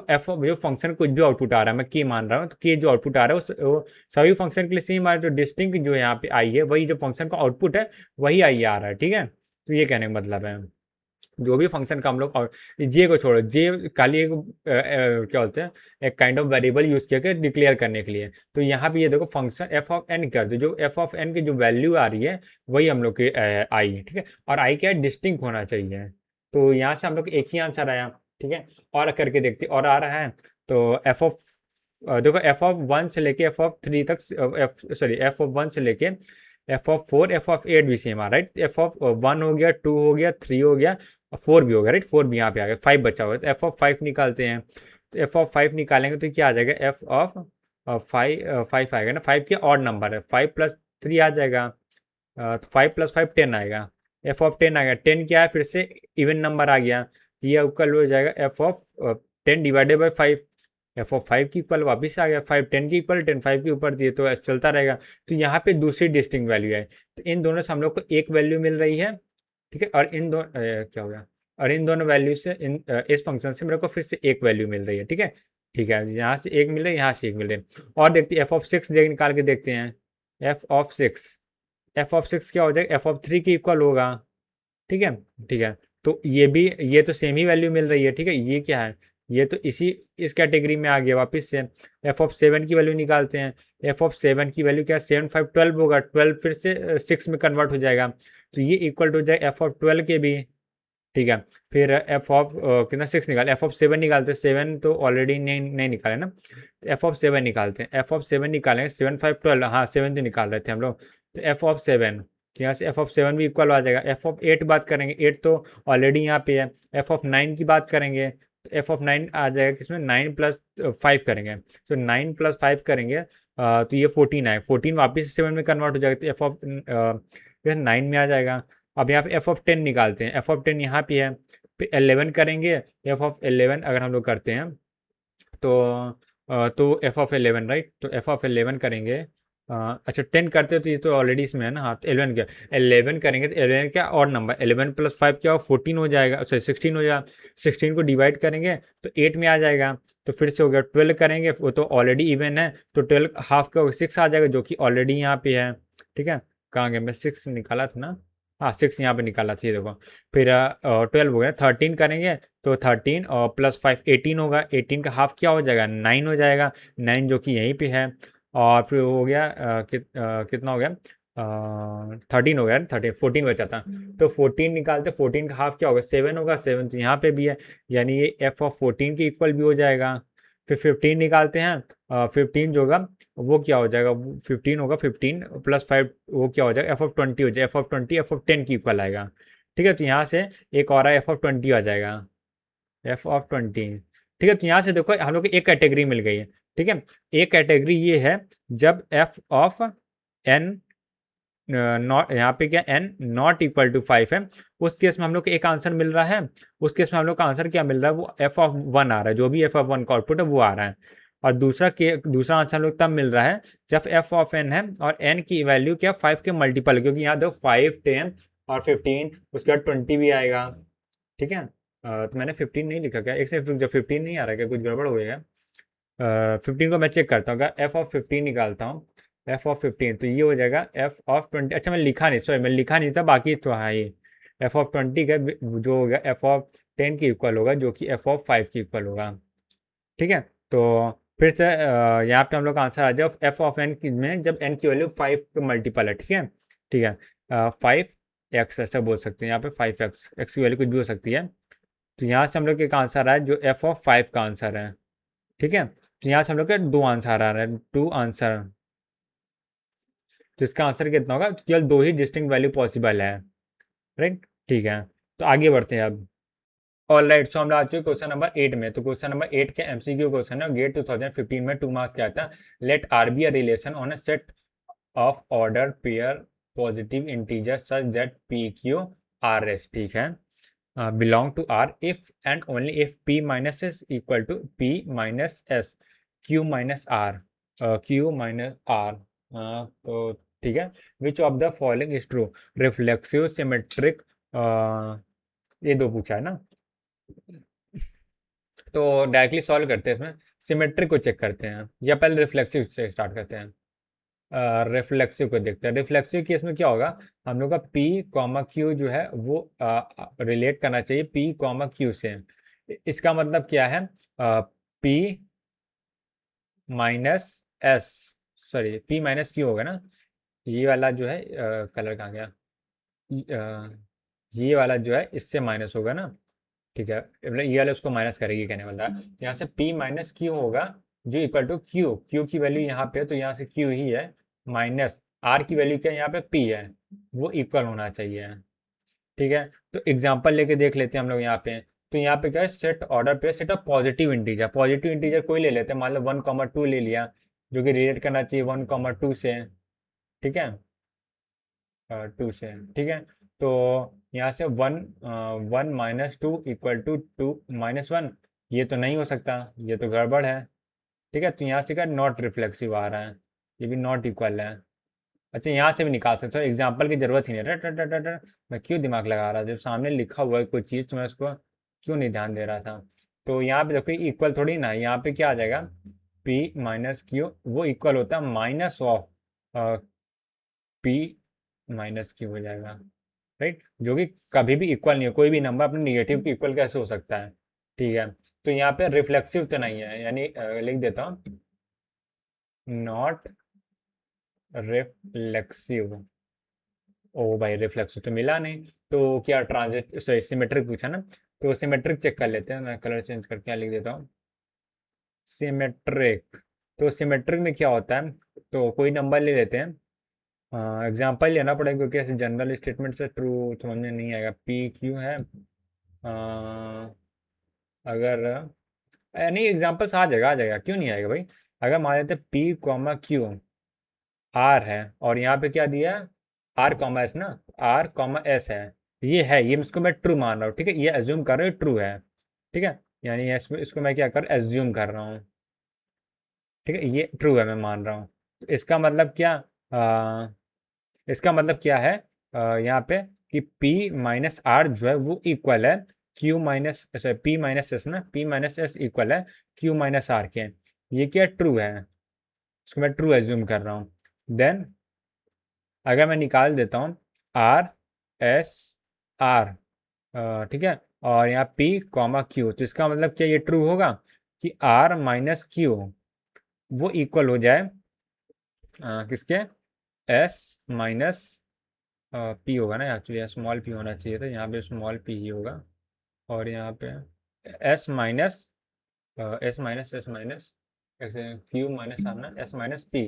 फंक्शन कुछ भी आउटपुट आ रहा है, मैं के मान रहा हूँ, तो के जो आउटपुट आ रहा है वो सभी फंक्शन के लिए सेम आ रहा है, जो डिस्टिंक्ट जो यहाँ पे आई है, वही जो फंक्शन का आउटपुट है वही आई आ रहा है, ठीक है। तो ये कहने का मतलब है, जो भी फंक्शन का हम लोग, और जे को छोड़ो, जे खाली एक क्या बोलते हैं, एक काइंड ऑफ वेरिएबल यूज किया डिक्लेयर करने के लिए। तो यहाँ पे ये देखो फंक्शन एफ ऑफ एन कर दो, जो एफ ऑफ एन की जो वैल्यू आ रही है वही हम लोग की आई है, ठीक है। और आई क्या है, डिस्टिंक्ट होना चाहिए, तो यहाँ से हम लोग एक ही आंसर आया, ठीक है। और करके देखते और आ रहा है, तो एफ ऑफ देखो एफ ऑफ 1 से लेके एफ ऑफ 3 तक, एफ ऑफ 1 से लेके एफ ऑफ 4, एफ ऑफ 8 भी सेम आ रहा है, एफ ऑफ 1 हो गया, 2 हो गया, 3 हो गया, 4 भी हो गया, राइट, 4 भी यहाँ पे आ गया, 5 बचा हुआ है, तो एफ ऑफ 5 निकालते हैं। तो एफ ऑफ 5 निकालेंगे तो क्या आ जाएगा, एफ ऑफ 5 आएगा ना, 5 क्या ऑड नंबर है, 5 प्लस 3 आ जाएगा, तो 5 प्लस 5 10 आएगा, एफ ऑफ 10 आ गया, 10 क्या है, फिर से इवन नंबर आ गया, तो ये इक्वल हो जाएगा F of 10 divided by 5, F of 5 की इक्वल वापस आ गया, 5 10 की इक्वल 10 5 के ऊपर दिए, तो ऐसे चलता रहेगा। तो यहाँ पे दूसरी डिस्टिंक्ट वैल्यू है, तो इन दोनों से हम लोग को एक वैल्यू मिल रही है, ठीक है। और इन दोनों क्या हो गया, और इन दोनों वैल्यू से इस फंक्शन से मेरे को फिर से एक वैल्यू मिल रही है, ठीक है। ठीक है, यहाँ से एक मिल रही है, यहाँ से एक मिल रही है। और देखते हैं एफ ऑफ 6 निकाल के देखते हैं, एफ ऑफ 6, एफ ऑफ 6 क्या हो जाएगा, एफ ऑफ 3 के इक्वल होगा, ठीक है। ठीक है, तो ये भी, ये तो सेम ही वैल्यू मिल रही है, ठीक है। ये क्या है, ये तो इस कैटेगरी में आ गया वापस से। एफ ऑफ 7 की वैल्यू निकालते हैं, एफ ऑफ 7 की वैल्यू क्या है, 7 5 12 होगा, 12 फिर से 6 में कन्वर्ट हो जाएगा, तो ये इक्वल टू हो जाएगा एफ ऑफ 12 के भी, ठीक है। फिर एफ ऑफ कितना 6 निकाल, एफ ऑफ 7 निकालते हैं, 7 तो ऑलरेडी नहीं निकाले ना, तो एफ ऑफ 7 निकालते हैं, एफ ऑफ 7 निकालेंगे, 7 5 12, हाँ 7 तो निकाल रहे थे हम लोग, तो एफ ऑफ 7, तो यहाँ से एफ ऑफ 7 भी इक्वल आ जाएगा। एफ ऑफ 8 बात करेंगे, 8 तो ऑलरेडी यहाँ पे है। एफ ऑफ 9 की बात करेंगे, तो एफ ऑफ 9 आ जाएगा किसमें, 9 प्लस 5 करेंगे, तो 9 प्लस 5 करेंगे, तो ये 14 आए, 14 वापस 7 में कन्वर्ट हो जाएगा, तो एफ ऑफ 9 में आ जाएगा। अब यहाँ पे एफ ऑफ 10 निकालते हैं, एफ ऑफ 10 यहाँ पे है, फिर 11 करेंगे, एफ ऑफ 11 अगर हम लोग करते हैं, तो एफ ऑफ 11, राइट, तो एफ ऑफ 11 करेंगे, अच्छा 10 करते तो ये तो ऑलरेडी इसमें है ना, हाँ, तो 11 क्या, 11 करेंगे, तो 11 क्या और नंबर, 11 प्लस 5 क्या हो, 14 हो जाएगा, सॉरी 16 हो जाएगा, 16 को डिवाइड करेंगे तो 8 में आ जाएगा, तो फिर से हो गया, 12 करेंगे, वो तो ऑलरेडी इवन है, तो 12 हाफ का 6 आ जाएगा, जो कि ऑलरेडी यहाँ पे है, ठीक है। कहाँ गया, मैं 6 निकाला था ना, हाँ 6 यहाँ पे निकाला था, ये देखो। फिर 12 हो गया, 13 करेंगे, तो 13 और प्लस 5 18 होगा, 18 का हाफ क्या हो जाएगा, 9 हो जाएगा, 9 जो कि यहीं पे है। और फिर हो गया कितना हो गया, 13 हो गया, 13 14 बचा था, तो 14 निकालते, 14 का हाफ क्या होगा, 7 होगा, 7 तो यहाँ पे भी है, यानी ये एफ ऑफ 14 के इक्वल भी हो जाएगा। फिर 15 निकालते हैं, 15 जो होगा वो क्या हो जाएगा, 15 होगा, 15 प्लस 5 वो क्या हो जाएगा, एफ ऑफ 20 हो जाएगा, एफ ऑफ 20 एफ ऑफ 10 की इक्वल आएगा, ठीक है। तो यहाँ से एक और एफ ऑफ 20 आ जाएगा, एफ ऑफ 20, ठीक है। तो यहाँ से देखो हम लोग को एक कैटेगरी मिल गई है, ठीक है। एक कैटेगरी ये है जब एफ ऑफ एन नॉट, यहाँ पे क्या एन नॉट इक्वल टू 5 है, उस केस में हम लोग को एक आंसर मिल रहा है, उस केस में हम लोग का आंसर क्या मिल रहा है, वो एफ ऑफ 1 आ रहा है, जो भी एफ ऑफ 1 का आउटपुट है वो आ रहा है। और दूसरा आंसर हम लोग तब मिल रहा है जब एफ ऑफ एन है और एन की वैल्यू क्या 5 के मल्टीपल, क्योंकि यहाँ देखो 5 10 और 15, उसके बाद 20 भी आएगा, ठीक है। तो मैंने 15 नहीं लिखा क्या, एक से जब 15 नहीं आ रहा क्या, कुछ गड़बड़ हो गया। 15 को मैं चेक करता हूँ, अगर एफ ऑफ 15 निकालता हूँ, एफ ऑफ 15 तो ये हो जाएगा एफ ऑफ 20, अच्छा मैं लिखा नहीं, सॉरी मैं लिखा नहीं था, बाकी तो हाँ ये एफ ऑफ 20 का जो होगा एफ ऑफ 10 की इक्वल होगा, जो कि एफ ऑफ 5 की इक्वल होगा, ठीक है। तो फिर से यहाँ पे हम लोग का आंसर आ जाए एफ ऑफ एन में जब एन की वैल्यू 5 के मल्टीपल है, ठीक है, ठीक है, 5x ऐसा बोल सकते हैं, यहाँ पे 5x, एक्स की वैल्यू कुछ भी हो सकती है। तो यहाँ से हम लोग एक आंसर आया जो एफ ऑफ 5 का आंसर है, ठीक है। तो यहाँ से हम लोग के 2 आंसर आ रहा है, 2 आंसर। तो इसका आंसर कितना होगा, केवल 2 ही डिस्टिंक्ट वैल्यू पॉसिबल है, राइट, ठीक है। तो आगे बढ़ते हैं अब। ऑल राइट, सो हम लोग आ चुके क्वेश्चन नंबर 8 में। तो क्वेश्चन नंबर 8 के एमसीक्यू क्वेश्चन है, गेट 2015 में 2 मार्क्स क्या आता है। Let are be a relation on a set of order pair positive integer such that p q r s, ठीक है, belong to r if and only if p minus s equal to p minus S Q minus r, q minus r. तो ठीक है, which of the following is true, reflexive, symmetric, ये दो पूछा है ना। तो डायरेक्टली सॉल्व करते हैं, इसमें सिमेट्रिक को चेक करते हैं या पहले रिफ्लेक्सिव से स्टार्ट करते हैं। रिफ्लेक्सिव को देखते हैं। रिफ्लेक्सिव केस में क्या होगा, हम लोग का पी कॉमा क्यू जो है वो रिलेट करना चाहिए पी कॉमा क्यू से। इसका मतलब क्या है, P minus S, sorry P minus Q होगा ना, ये वाला जो है कलर कहाँ गया, ये वाला जो है इससे माइनस होगा ना, ठीक है, मतलब ये वाला उसको माइनस करेगी, कहने वाला यहाँ से p माइनस क्यू होगा जो इक्वल टू क्यू, क्यू की वैल्यू यहाँ पे, तो यहाँ से क्यू ही है, माइनस आर की वैल्यू क्या है, यहाँ पे p है, वो इक्वल होना चाहिए, ठीक है। तो एग्जांपल लेके देख लेते हैं हम लोग यहाँ पे। तो यहाँ पे क्या है, सेट ऑर्डर पे set of positive integer, positive integer कोई ले लेते हैं, मान लो 1,2 ले लिया, जो कि रिलेट करना चाहिए 1,2 से, ठीक है, 2 से, ठीक है। तो यहाँ से 1 माइनस 2 इक्वल टू 2 माइनस 1, ये तो नहीं हो सकता, ये तो गड़बड़ है, ठीक है। तो यहाँ से क्या नॉट रिफ्लेक्सिव आ रहा है, ये भी नॉट इक्वल है। अच्छा, यहाँ से भी निकाल सकते हो, एग्जाम्पल की जरूरत ही नहीं है, मैं क्यों दिमाग लगा रहा था, जब सामने लिखा हुआ है कोई चीज़ तो मैं उसको क्यों नहीं ध्यान दे रहा था। तो यहाँ पे देखो इक्वल थोड़ी ना, यहाँ पे क्या आ जाएगा, p माइनस क्यू वो इक्वल होता है minus of p minus Q हो जाएगा, राइट, जो कि कभी भी इक्वल नहीं है, कोई भी नंबर अपने निगेटिव के इक्वल कैसे हो सकता है, ठीक है। तो यहाँ पे रिफ्लेक्सिव तो नहीं है, यानी लिख देता हूँ नॉट रिफ्लेक्सिव। ओ भाई, रिफ्लेक्सिव तो मिला नहीं, तो क्या ट्रांजिट सॉरी सिमेट्रिक पूछा ना, तो सिमेट्रिक चेक कर लेते हैं, मैं कलर चेंज करके यहाँ लिख देता हूँ सिमेट्रिक। तो सिमेट्रिक में क्या होता है, तो कोई नंबर ले लेते हैं, एग्जाम्पल लेना पड़ेगा क्योंकि ऐसे जनरल स्टेटमेंट से ट्रू समझ में नहीं आएगा। पी क्यू है, अगर नहीं एग्जाम्पल्स आ जाएगा क्यों नहीं आएगा भाई। अगर मान लेते पी कॉमा क्यू आर है और यहाँ पे क्या दिया है, आर कॉमा एस ना, आर कॉमा एस है, ये इसको मैं ट्रू मान रहा हूँ, ठीक है, ये एज्यूम कर रहा हूँ ट्रू है, ठीक है, यानी इसको मैं क्या कर एज्यूम कर रहा हूँ, ठीक है, ये ट्रू है मैं मान रहा हूँ। तो इसका मतलब क्या, इसका मतलब क्या है, यहाँ पे कि P माइनस आर जो है वो इक्वल है Q minus P minus S ना, P माइनस एस इक्वल है Q माइनस आर के, ये क्या ट्रू है, इसको मैं ट्रू एज्यूम कर रहा हूँ। देन अगर मैं निकाल देता हूँ आर एस आर, ठीक है, और यहाँ P कॉमा Q, तो इसका मतलब क्या ये ट्रू होगा कि R माइनस क्यू वो इक्वल हो जाए किसके, S माइनस पी होगा ना, एक्चुअली स्मॉल पी होना चाहिए था, यहाँ पे स्मॉल पी ही होगा, और यहाँ पे S minus S minus Q minus R ना, S minus P,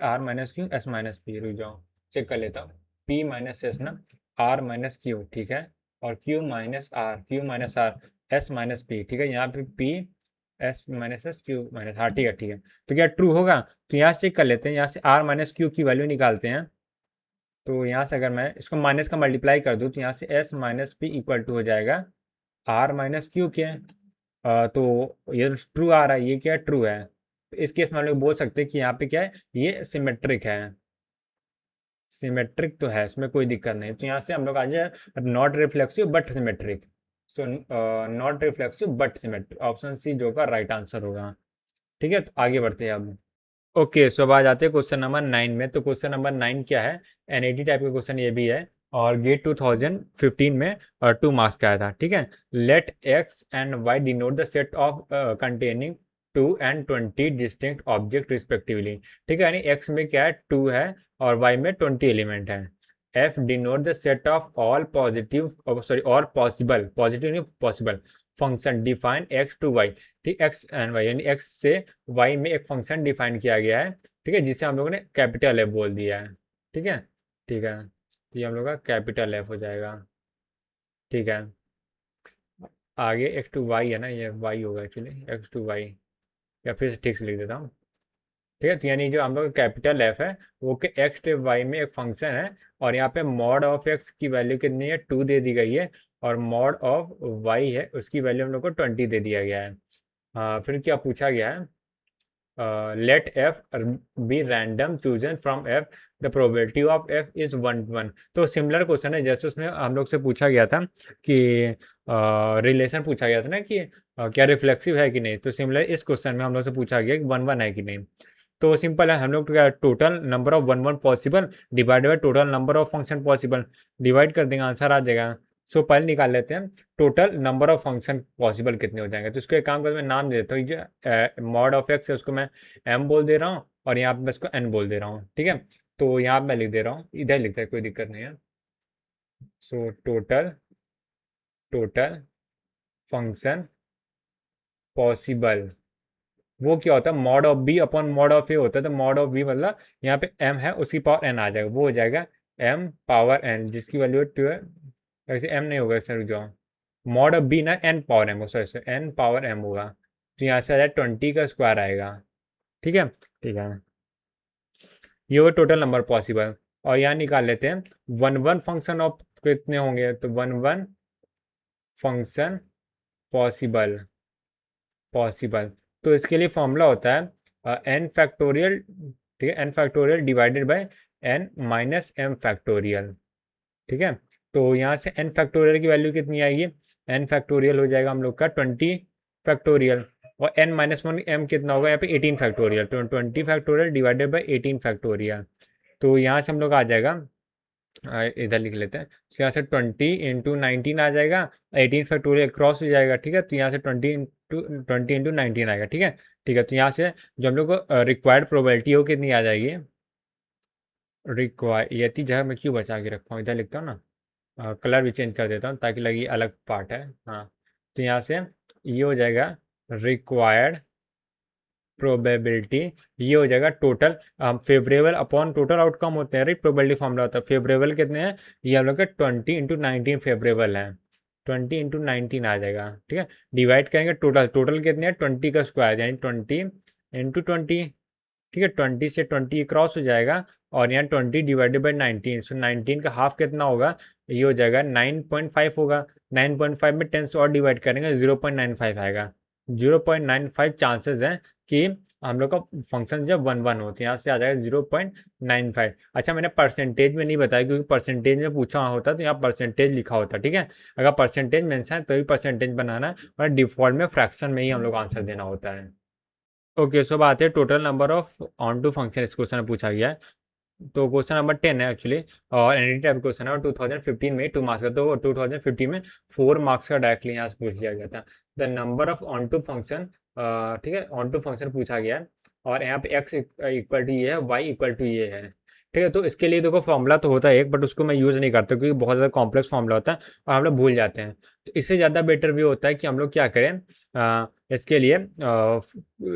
R minus Q S minus P, रुक जाओ चेक कर लेता हूँ, पी माइनस एस ना, आर माइनस क्यू, ठीक है, और Q minus R S minus P, ठीक है, यहाँ पे P S minus S Q minus, हाँ ठीक है ठीक है। तो क्या ट्रू होगा, तो यहाँ से चेक कर लेते हैं, यहाँ से आर माइनस क्यू की वैल्यू निकालते हैं। तो यहाँ से अगर मैं इसको माइनस का मल्टीप्लाई कर दूँ तो यहाँ से S minus P equal to हो जाएगा आर माइनस क्यू के, तो ये ट्रू आ रहा है, ये क्या ट्रू है, तो इस केस में हम लोग बोल सकते हैं कि यहाँ पे क्या है, ये सिमेट्रिक है, सिमेट्रिक तो है, इसमें कोई दिक्कत नहीं। तो यहाँ से हम लोग आ जाए not reflexive but symmetric, so not reflexive but symmetric, option C जो का राइट आंसर होगा, ठीक है। तो आगे बढ़ते हैं अब। ओके, सो अब आ जाते हैं क्वेश्चन नंबर 9 में। तो क्वेश्चन नंबर 9 क्या है, एनईटी टाइप का क्वेश्चन ये भी है, और गेट 2015 में 2 मार्क्स का आया था, ठीक है। Let X and Y denote the set of containing 2 and 20 distinct object respectively. ठीक है, यानी x में क्या है 2 है और y में 20 एलिमेंट है। f denote the set of all positive all possible, positive नहीं possible function define x to y। ठीक, x एंड y यानी x से y में एक फंक्शन डिफाइन किया गया है। ठीक है, जिसे हम लोगों ने कैपिटल एफ बोल दिया है। ठीक है, ठीक है, तो ये हम लोग का कैपिटल एफ हो जाएगा। ठीक है, आगे एक्स टू वाई है ना, ये वाई होगा एक्चुअली, एक्स टू वाई, या फिर से ठीक से लिख देता हूँ। ठीक है, तो यानी जो हम लोग कैपिटल एफ है वो कि एक्स टू वाई में एक फंक्शन है, और यहाँ पे मॉड ऑफ एक्स की वैल्यू कितनी है 2 दे दी गई है, और मॉड ऑफ वाई है उसकी वैल्यू हम लोग को 20 दे दिया गया है। फिर क्या पूछा गया है, let F be random chosen from F, the probability of F is 1:1। तो सिमिलर क्वेश्चन है जैसे उसमें हम लोग से पूछा गया था कि रिलेशन पूछा गया था ना कि क्या रिफ्लेक्सिव है कि नहीं, तो सिमिलर इस क्वेश्चन में हम लोग से पूछा गया कि 1:1 है कि नहीं। तो सिंपल है, हम लोग क्या total number of 1:1 possible divided by total number of function possible, divide कर देंगे आंसर आ जाएगा। सो पहले निकाल लेते हैं total number of function possible कितने हो जाएंगे। तो इसको एक काम कर मैं नाम दे देता हूँ, जो मॉड ऑफ एक्स है उसको मैं m बोल दे रहा हूँ, और यहाँ पे मैं इसको n बोल दे रहा हूँ। ठीक है, तो यहाँ पे मैं लिख दे रहा हूँ, इधर लिखता है कोई दिक्कत नहीं है। So total total function possible, वो क्या होता है mod of B upon mod of A होता है। तो मॉड ऑफ बी मतलब यहाँ पे m है उसकी पावर n आ जाएगा, वो हो जाएगा m पावर n, जिसकी वैल्यू 2 है। ऐसे m नहीं होगा, सर रुक जाओ, मॉड ऑफ बी ना n power m, sorry n power m होगा, तो यहाँ से आ जाए 20 का स्क्वायर आएगा। ठीक है, ठीक है, ये होगा टोटल नंबर पॉसिबल। और यहाँ निकाल लेते हैं 1:1 फंक्शन ऑफ कितने होंगे, तो 1:1 फंक्शन पॉसिबल, पॉसिबल, तो इसके लिए फॉर्मूला होता है n फैक्टोरियल। ठीक है, n factorial divided by n minus m factorial. ठीक है, तो यहाँ से n फैक्टोरियल की वैल्यू कितनी आएगी, n फैक्टोरियल हो जाएगा हम लोग का 20 फैक्टोरियल, और n माइनस 1 m कितना होगा यहाँ पे 18 फैक्टोरियल, तो 20 फैक्टोरियल डिवाइडेड बाय 18 फैक्टोरियल। तो यहाँ से हम लोग आ जाएगा, इधर लिख लेते हैं, तो यहाँ से 20 इंटू 19 आ जाएगा, 18 फैक्टोरियल क्रॉस हो जाएगा। ठीक है, तो यहाँ से 20 इंटू 19 आएगा। ठीक है, ठीक है, तो यहाँ से जो हम लोग को रिक्वायर्ड प्रोबेबिलिटी हो कितनी आ जाएगी, रिक्वायर ये जगह मैं क्यों बचा के रखा हूँ, इधर लिखता हूँ ना, कलर भी चेंज कर देता हूँ ताकि लगे अलग पार्ट है। हाँ, तो यहाँ से ये हो जाएगा रिक्वायर्ड प्रोबेबिलिटी, ये हो जाएगा total favourable upon total outcome होते हैं, राइट, प्रोबेबिलिटी फॉर्मूला होता है। फेवरेबल कितने हैं, ये हम लोग के 20 इंटू 19 फेवरेबल है, 20 इंटू 19 आ जाएगा। ठीक है, डिवाइड करेंगे टोटल, टोटल कितने हैं 20 का स्क्वायर यानी 20 इंटू 20। ठीक है, 20 से 20 क्रॉस हो जाएगा, और यहाँ 20 डिवाइडेड बाई 19, सो 19 का हाफ कितना होगा, ये हो जाएगा 9.5 होगा। 9.5 में 10 से और डिवाइड करेंगे 0.95 आएगा। 0.95 चांसेस हैं कि हम लोग का फंक्शन जब 1:1 हो, तो यहाँ से आ जाएगा 0.95। अच्छा, मैंने परसेंटेज में नहीं बताया क्योंकि परसेंटेज में पूछा होता तो यहाँ परसेंटेज लिखा होता। ठीक है, अगर परसेंटेज मेंशन है तभी परसेंटेज बनाना है, और डिफॉल्ट में फ्रैक्शन में ही हम लोग आंसर देना होता है। ओके, सो बात है total number of onto function, इस क्वेश्चन में पूछा गया है। तो क्वेश्चन नंबर 10 है एक्चुअली, और एनी टाइप क्वेश्चन है, और 2015 में 2 मार्क्स का, तो 2015 में 4 मार्क्स का डायरेक्टली यहाँ से पूछ लिया गया था। The number of onto function, ठीक है, ऑन टू फंक्शन पूछा गया है, और यहाँ पे x इक्वल टू ये है, y इक्वल टू ये है। ठीक है, तो इसके लिए देखो फॉर्मूला तो होता है एक, बट उसको मैं यूज़ नहीं करता क्योंकि बहुत ज़्यादा कॉम्प्लेक्स फॉर्मूला होता है और हम लोग भूल जाते हैं। तो इससे ज़्यादा बेटर भी होता है कि हम लोग क्या करें, इसके लिए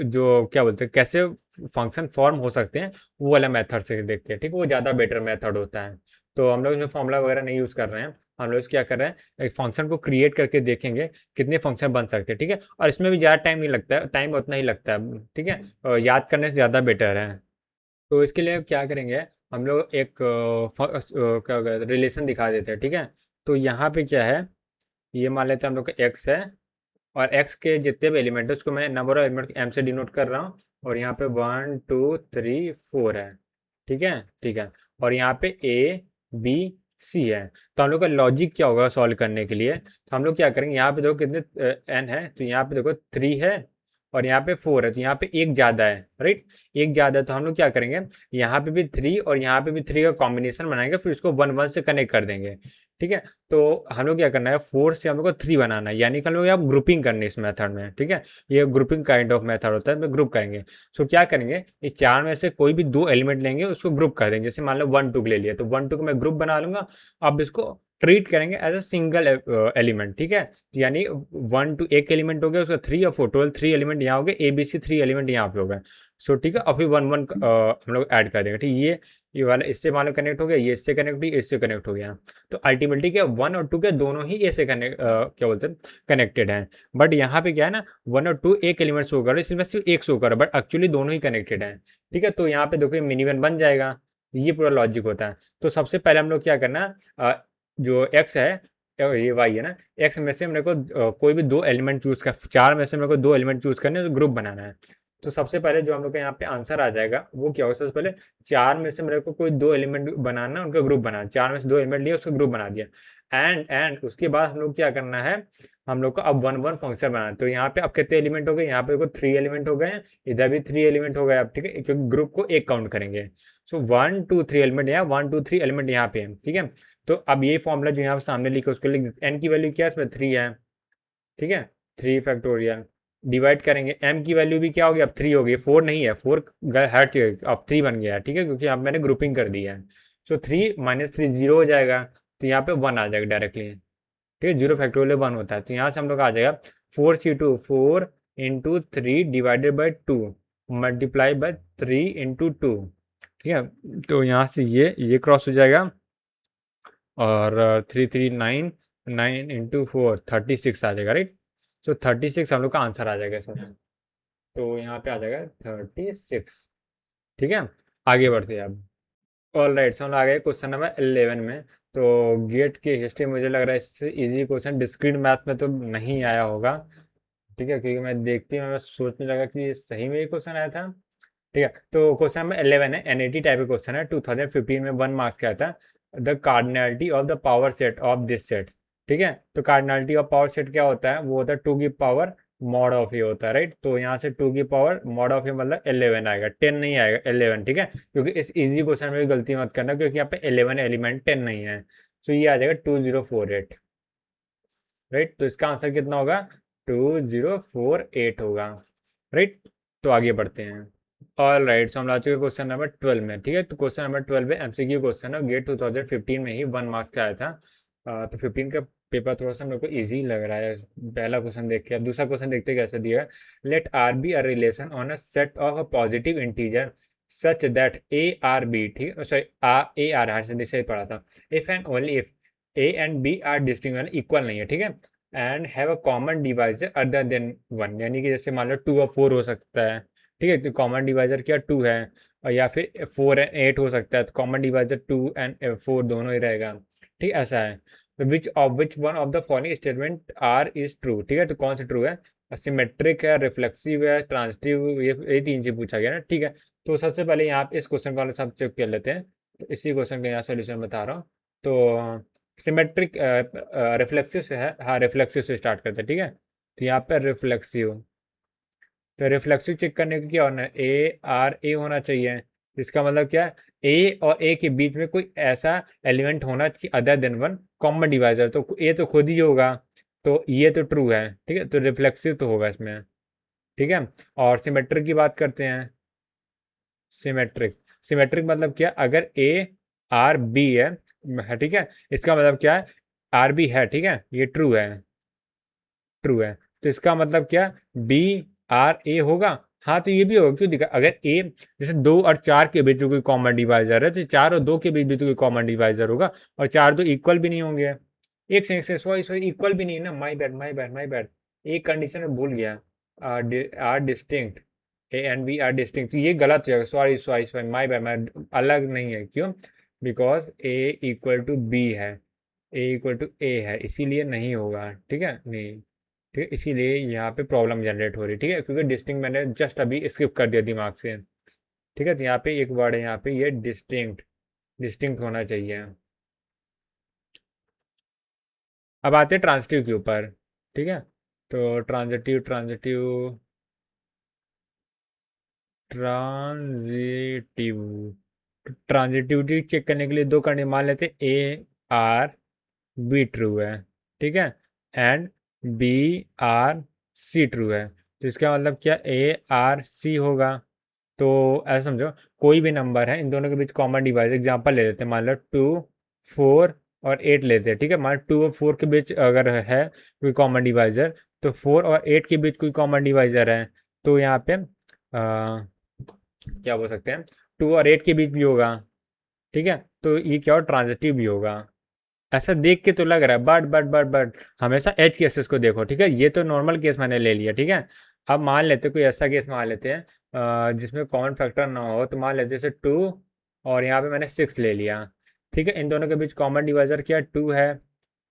जो क्या बोलते हैं कैसे फंक्शन फॉर्म हो सकते हैं वो वाला मेथड से देखते हैं। ठीक है, वो ज़्यादा बेटर मेथड होता है। तो हम लोग इसमें फॉर्मूला वगैरह नहीं यूज़ कर रहे हैं, हम लोग क्या कर रहे हैं एक फंक्शन को क्रिएट करके देखेंगे कितने फंक्शन बन सकते हैं। ठीक है, और इसमें भी ज़्यादा टाइम नहीं लगता है, टाइम उतना ही लगता है। ठीक है, याद करने से ज़्यादा बेटर है। तो इसके लिए क्या करेंगे, हम लोग एक क्या रिलेशन दिखा देते हैं। ठीक है, तो यहाँ पे क्या है, ये मान लेते हैं हम लोग का x है, और x के जितने भी एलिमेंट है उसको मैं नंबर ऑफ एलिमेंट m से डिनोट कर रहा हूँ, और यहाँ पे 1 2 3 4 है। ठीक है, ठीक है, और यहाँ पे a b c है। तो हम लोग का लॉजिक क्या होगा सॉल्व करने के लिए, तो हम लोग क्या करेंगे, यहाँ पे देखो कितने n है, तो यहाँ पे देखो 3 है, और यहाँ पे 4 है, तो यहाँ पे एक ज़्यादा है, राइट, एक ज़्यादा है। तो हम लोग क्या करेंगे, यहाँ पे भी 3 और यहाँ पे भी 3 का कॉम्बिनेशन बनाएंगे, फिर इसको 1 1 से कनेक्ट कर देंगे। ठीक है। तो हम लोग क्या करना है, 4 से हम लोग को 3 बनाना है, यानी कि हम लोग यहाँ ग्रुपिंग करनी है इस मेथड में। ठीक है, ये ग्रुपिंग काइंड ऑफ मेथड होता है, ग्रुप करेंगे। सो क्या करेंगे, इस 4 में से कोई भी 2 एलिमेंट लेंगे, उसको ग्रुप कर देंगे। जैसे मान लो 1 2 ले लिया, तो 1 2 को मैं ग्रुप बना लूंगा। अब इसको ट्रीट करेंगे एज अ सिंगल एलिमेंट। ठीक है, यानी 1 2 एक एलिमेंट हो गया, उसका 3 और 4 टोटल 3 एलिमेंट यहाँ हो गए, ABC 3 एलिमेंट यहाँ पे हो गए। सो ठीक है, और फिर 1 1 हम लोग ऐड कर देंगे। ठीक, ये वाला इससे मान लो कनेक्ट हो गया, ये इससे कनेक्ट हुई, इससे कनेक्ट हो गया। तो अल्टीमेटली क्या 1 और 2 के दोनों ही ए से कनेक्ट क्या बोलते हैं, कनेक्टेड हैं। बट यहाँ पे क्या है ना, 1 और 2 एक एलिमेंट शो कर रहे हैं, इसमें सिर्फ एक शो कर रहा है, बट एक्चुअली दोनों ही कनेक्टेड हैं। ठीक है, तो यहाँ पे देखो मिनी वन बन जाएगा। ये पूरा लॉजिक होता है। तो सबसे पहले हम लोग क्या करना, जो एक्स है, ये वाई है ना, एक्स में से मेरे को कोई भी 2 एलिमेंट चूज कर, 4 में से मेरे को 2 एलिमेंट चूज करने, तो ग्रुप बनाना है। तो सबसे पहले जो हम लोग का यहाँ पे आंसर आ जाएगा वो क्या होगा, सबसे पहले 4 में से मेरे को कोई 2 एलिमेंट बनाना, उनका ग्रुप बनाना। 4 में से 2 एलिमेंट लिए, उसका ग्रुप बना दिया। एंड उसके बाद हम लोग क्या करना है, हम लोग को अब 1 1 फंक्शन बनाना। तो यहाँ पे अब कितने एलिमेंट हो गए, यहाँ पे देखो 3 एलिमेंट हो गए हैं, इधर भी 3 एलिमेंट हो गए अब। ठीक है, क्योंकि ग्रुप को एक काउंट करेंगे। सो 1 2 3 एलिमेंट यहाँ, 1 2 3 एलिमेंट यहाँ पे है। ठीक है, तो अब ये फॉर्मूला जो यहाँ पे सामने लिखा उसको लिख, एन की वैल्यू क्या है इसमें, 3 है। ठीक है, 3 फैक्टोरियल डिवाइड करेंगे, m की वैल्यू भी क्या होगी, अब 3 हो गई, 4 नहीं है, 4 हट गया, अब 3 बन गया है। ठीक है, क्योंकि अब मैंने ग्रुपिंग कर दी है। सो 3 माइनस 3 जीरो हो जाएगा, तो यहाँ पे 1 आ जाएगा डायरेक्टली। ठीक है, 0 फैक्टोरियल 1 होता है, तो यहाँ से हम लोग आ जाएगा 4c2 4 into 3 divided by 2 multiply by 3 into 2। ठीक है, तो यहाँ से ये क्रॉस हो जाएगा, और 3 3 9 9 इंटू 4 36 आ जाएगा, राइट। सो 36 हम लोग का आंसर आ जाएगा इसमें। तो यहाँ पे आ जाएगा 36। ठीक है, आगे बढ़ते हैं अब। ऑल राइट, हम लोग आ गए क्वेश्चन नंबर 11 में। तो गेट की हिस्ट्री मुझे लग रहा है इससे इजी क्वेश्चन डिस्क्रीट मैथ में तो नहीं आया होगा। ठीक है, क्योंकि मैं देखती हूँ, मैं सोचने लगा कि ये सही में ये क्वेश्चन आया था। ठीक है, तो क्वेश्चन नंबर 11 है, एनईटी टाइप का क्वेश्चन है, 2015 में 1 मार्क्स का था। The cardinality of the power set of this set. ठीक है, तो कार्डिनलिटी ऑफ पावर सेट क्या होता है, वो होता है 2 की पावर मॉड ऑफ ए होता है, राइट। तो यहाँ से 2 की पावर मॉड ऑफ ए मतलब 11 आएगा, 10 नहीं आएगा, 11। ठीक है, क्योंकि इस इजी क्वेश्चन में भी गलती मत करना, क्योंकि यहाँ पे 11 एलिमेंट 10 नहीं है। तो ये आ जाएगा 2048, राइट। तो इसका आंसर कितना होगा, 2048 होगा, राइट। तो आगे बढ़ते हैं। ऑल राइट, हम आ चुके क्वेश्चन नंबर 12 में। ठीक है, तो क्वेश्चन नंबर 12 है, एमसीक्यू क्वेश्चन है, गेट 2015 में ही 1 मार्क्स का आया था। तो 15 का पेपर थोड़ा सा मेरे को इजी लग रहा है, पहला क्वेश्चन देख के। अब दूसरा क्वेश्चन देखते हैं कैसे दिया है। Let are be a relation on a set of a positive integer such that A R B, ठीक, सॉरी ए आर आर से पढ़ा था, if and only if A and B are distinct equal नहीं है। ठीक है, and have a common divisor other than 1, यानी कि जैसे मान लो 2 और 4 हो सकता है। ठीक है, तो कॉमन डिवाइजर क्या 2 है, और या फिर 4 एंड 8 हो सकता है, तो कॉमन डिवाइजर 2 एंड 4 दोनों ही रहेगा। ठीक, ऐसा है। तो which one of the following statement are is true. ठीक है, तो कौन सा ट्रू है, सिमेट्रिक है, रिफ्लेक्सिव है, ट्रांजिटिव, ये 3 चीज पूछा गया ना। ठीक है, तो सबसे पहले यहाँ पे इस क्वेश्चन को सब चेक कर लेते हैं। तो इसी क्वेश्चन का यहाँ सोल्यूशन बता रहा हूँ। तो सिमेट्रिक रिफ्लेक्सिव से है, हाँ रिफ्लेक्सिव से स्टार्ट करते हैं। ठीक है, तो यहाँ पे रिफ्लेक्सिव, तो रिफ्लेक्सिव चेक करने का क्या होना है, ए आर ए होना चाहिए। इसका मतलब क्या है, ए और ए के बीच में कोई ऐसा एलिमेंट होना चाहिए अदर देन 1 कॉमन डिवाइजर। तो ए तो खुद ही होगा, तो ये तो ट्रू है। ठीक है, तो रिफ्लेक्सिव तो होगा इसमें। ठीक है, और सिमेट्रिक की बात करते हैं। सिमेट्रिक, सिमेट्रिक मतलब क्या, अगर ए आर बी है, ठीक है, इसका मतलब क्या है, आर बी है, ठीक है, ये ट्रू है, ट्रू है। तो इसका मतलब क्या, बी आर ए होगा। हाँ, तो ये भी होगा, क्यों दिखा, अगर ए जैसे 2 और 4 के बीच में कोई कॉमन डिवाइजर है, तो 4 और 2 के बीच भी तो कोई कॉमन डिवाइजर होगा, और 4 तो इक्वल भी नहीं होंगे। एक से सॉरी सॉरी, इक्वल भी नहीं है ना, my bad my bad my bad, एक कंडीशन में भूल गया, are distinct, A and B are distinct, तो ये गलत हो जाएगा, sorry sorry sorry, my bad, मैं अलग नहीं है, क्यों, because A equal to B है, ए इक्वल टू ए है, इसीलिए नहीं होगा। ठीक है, नहीं, ठीक है, इसीलिए यहाँ पे प्रॉब्लम जनरेट हो रही है। ठीक है, क्योंकि डिस्टिंक्ट मैंने जस्ट अभी स्किप कर दिया दिमाग से। ठीक है, तो यहाँ पे एक वर्ड है, यहाँ पे ये डिस्टिंक्ट, डिस्टिंक्ट होना चाहिए। अब आते हैं ट्रांजिटिव के ऊपर। ठीक है, तो transitive transitive transitive transitivity check करने के लिए 2 कंडीशन मान लेते, ए आर बी ट्रू है, ठीक है, and B R C true है। तो इसका मतलब क्या ए आर सी होगा। तो ऐसा समझो कोई भी नंबर है इन दोनों के बीच कॉमन डिवाइजर, एग्जांपल ले लेते हैं, मान लो 2 4 और 8 लेते हैं, ठीक है। मान लो 2 और 4 के बीच अगर है कोई कॉमन डिवाइजर, तो 4 और 8 के बीच कोई कॉमन डिवाइजर है, तो यहाँ पे क्या बोल सकते हैं, 2 और 8 के बीच भी होगा, ठीक है। तो ये क्या हो, ट्रांजिटिव भी होगा। ऐसा देख के तो लग रहा है, बट हमेशा एज केसेस को देखो, ठीक है। ये तो नॉर्मल केस मैंने ले लिया, ठीक है। अब मान लेते कोई ऐसा केस मान लेते हैं जिसमें कॉमन फैक्टर ना हो, तो मान लेते जैसे 2 और यहाँ पे मैंने 6 ले लिया, ठीक है। इन दोनों के बीच कॉमन डिवाइजर क्या 2 है,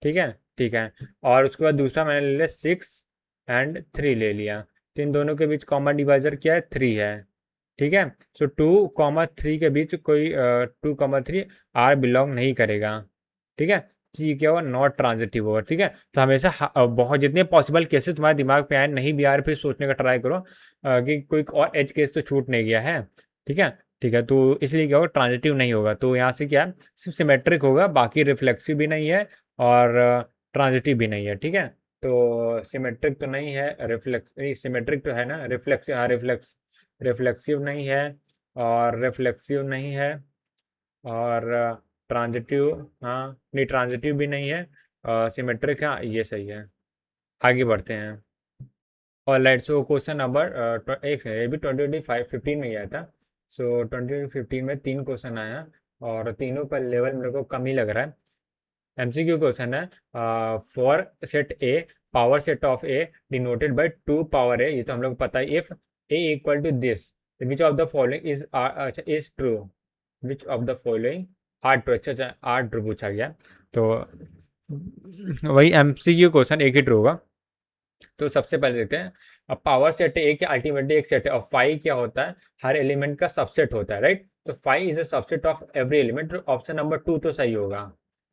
ठीक है, ठीक है। और उसके बाद दूसरा मैंने ले लिया 6 एंड 3 ले लिया, तो इन दोनों के बीच कॉमन डिवाइजर क्या है 3 है, ठीक है। सो 2 3 के बीच कोई 2 3 आर बिलोंग नहीं करेगा, ठीक है। तो ये क्या होगा, नॉट ट्रांजिटिव होगा, ठीक है। तो हमेशा बहुत जितने पॉसिबल केसेस तुम्हारे दिमाग पे आए, नहीं भी आ रहे, फिर सोचने का ट्राई करो कि कोई और एज केस तो छूट नहीं गया है, ठीक है, ठीक है। तो इसलिए क्या होगा, ट्रांजिटिव नहीं होगा। तो यहाँ से क्या है, सिर्फ सिमेट्रिक होगा, बाकी रिफ्लेक्सिव भी नहीं है और ट्रांजिटिव भी नहीं है, ठीक है। तो सिमेट्रिक तो नहीं है, रिफ्लेक्स नहीं, सिमेट्रिक तो है ना, रिफ्लेक्स, हाँ रिफ्लेक्सिव नहीं है, और रिफ्लेक्सिव नहीं है, और ट्रांजिटिव, हाँ नहीं ट्रांजिटिव भी नहीं है, सिमेट्रिक, हाँ ये सही है। आगे बढ़ते हैं। और लाइट सो क्वेश्चन नंबर एक से, ये भी 2015 में ही आया था। सो 2015 में 3 क्वेश्चन आया, और तीनों पर लेवल मेरे को कम ही लग रहा है। एमसीक्यू क्वेश्चन है, for set A, power set of A denoted by 2 power A, ये तो हम लोग को पता है, if A equal to this, which of the following is, अच्छा is true, which of the following are true, अच्छा अच्छा आर ट्रू पूछा गया। तो वही एमसीक्यू क्वेश्चन एक ही ट्रू होगा। तो सबसे पहले देखते हैं, अब पावर सेट ए के अल्टीमेटली एक सेट है, और फाइव क्या होता है, हर एलिमेंट का सबसेट होता है, राइट। तो five is a subset of every element, option number 2 तो सही होगा,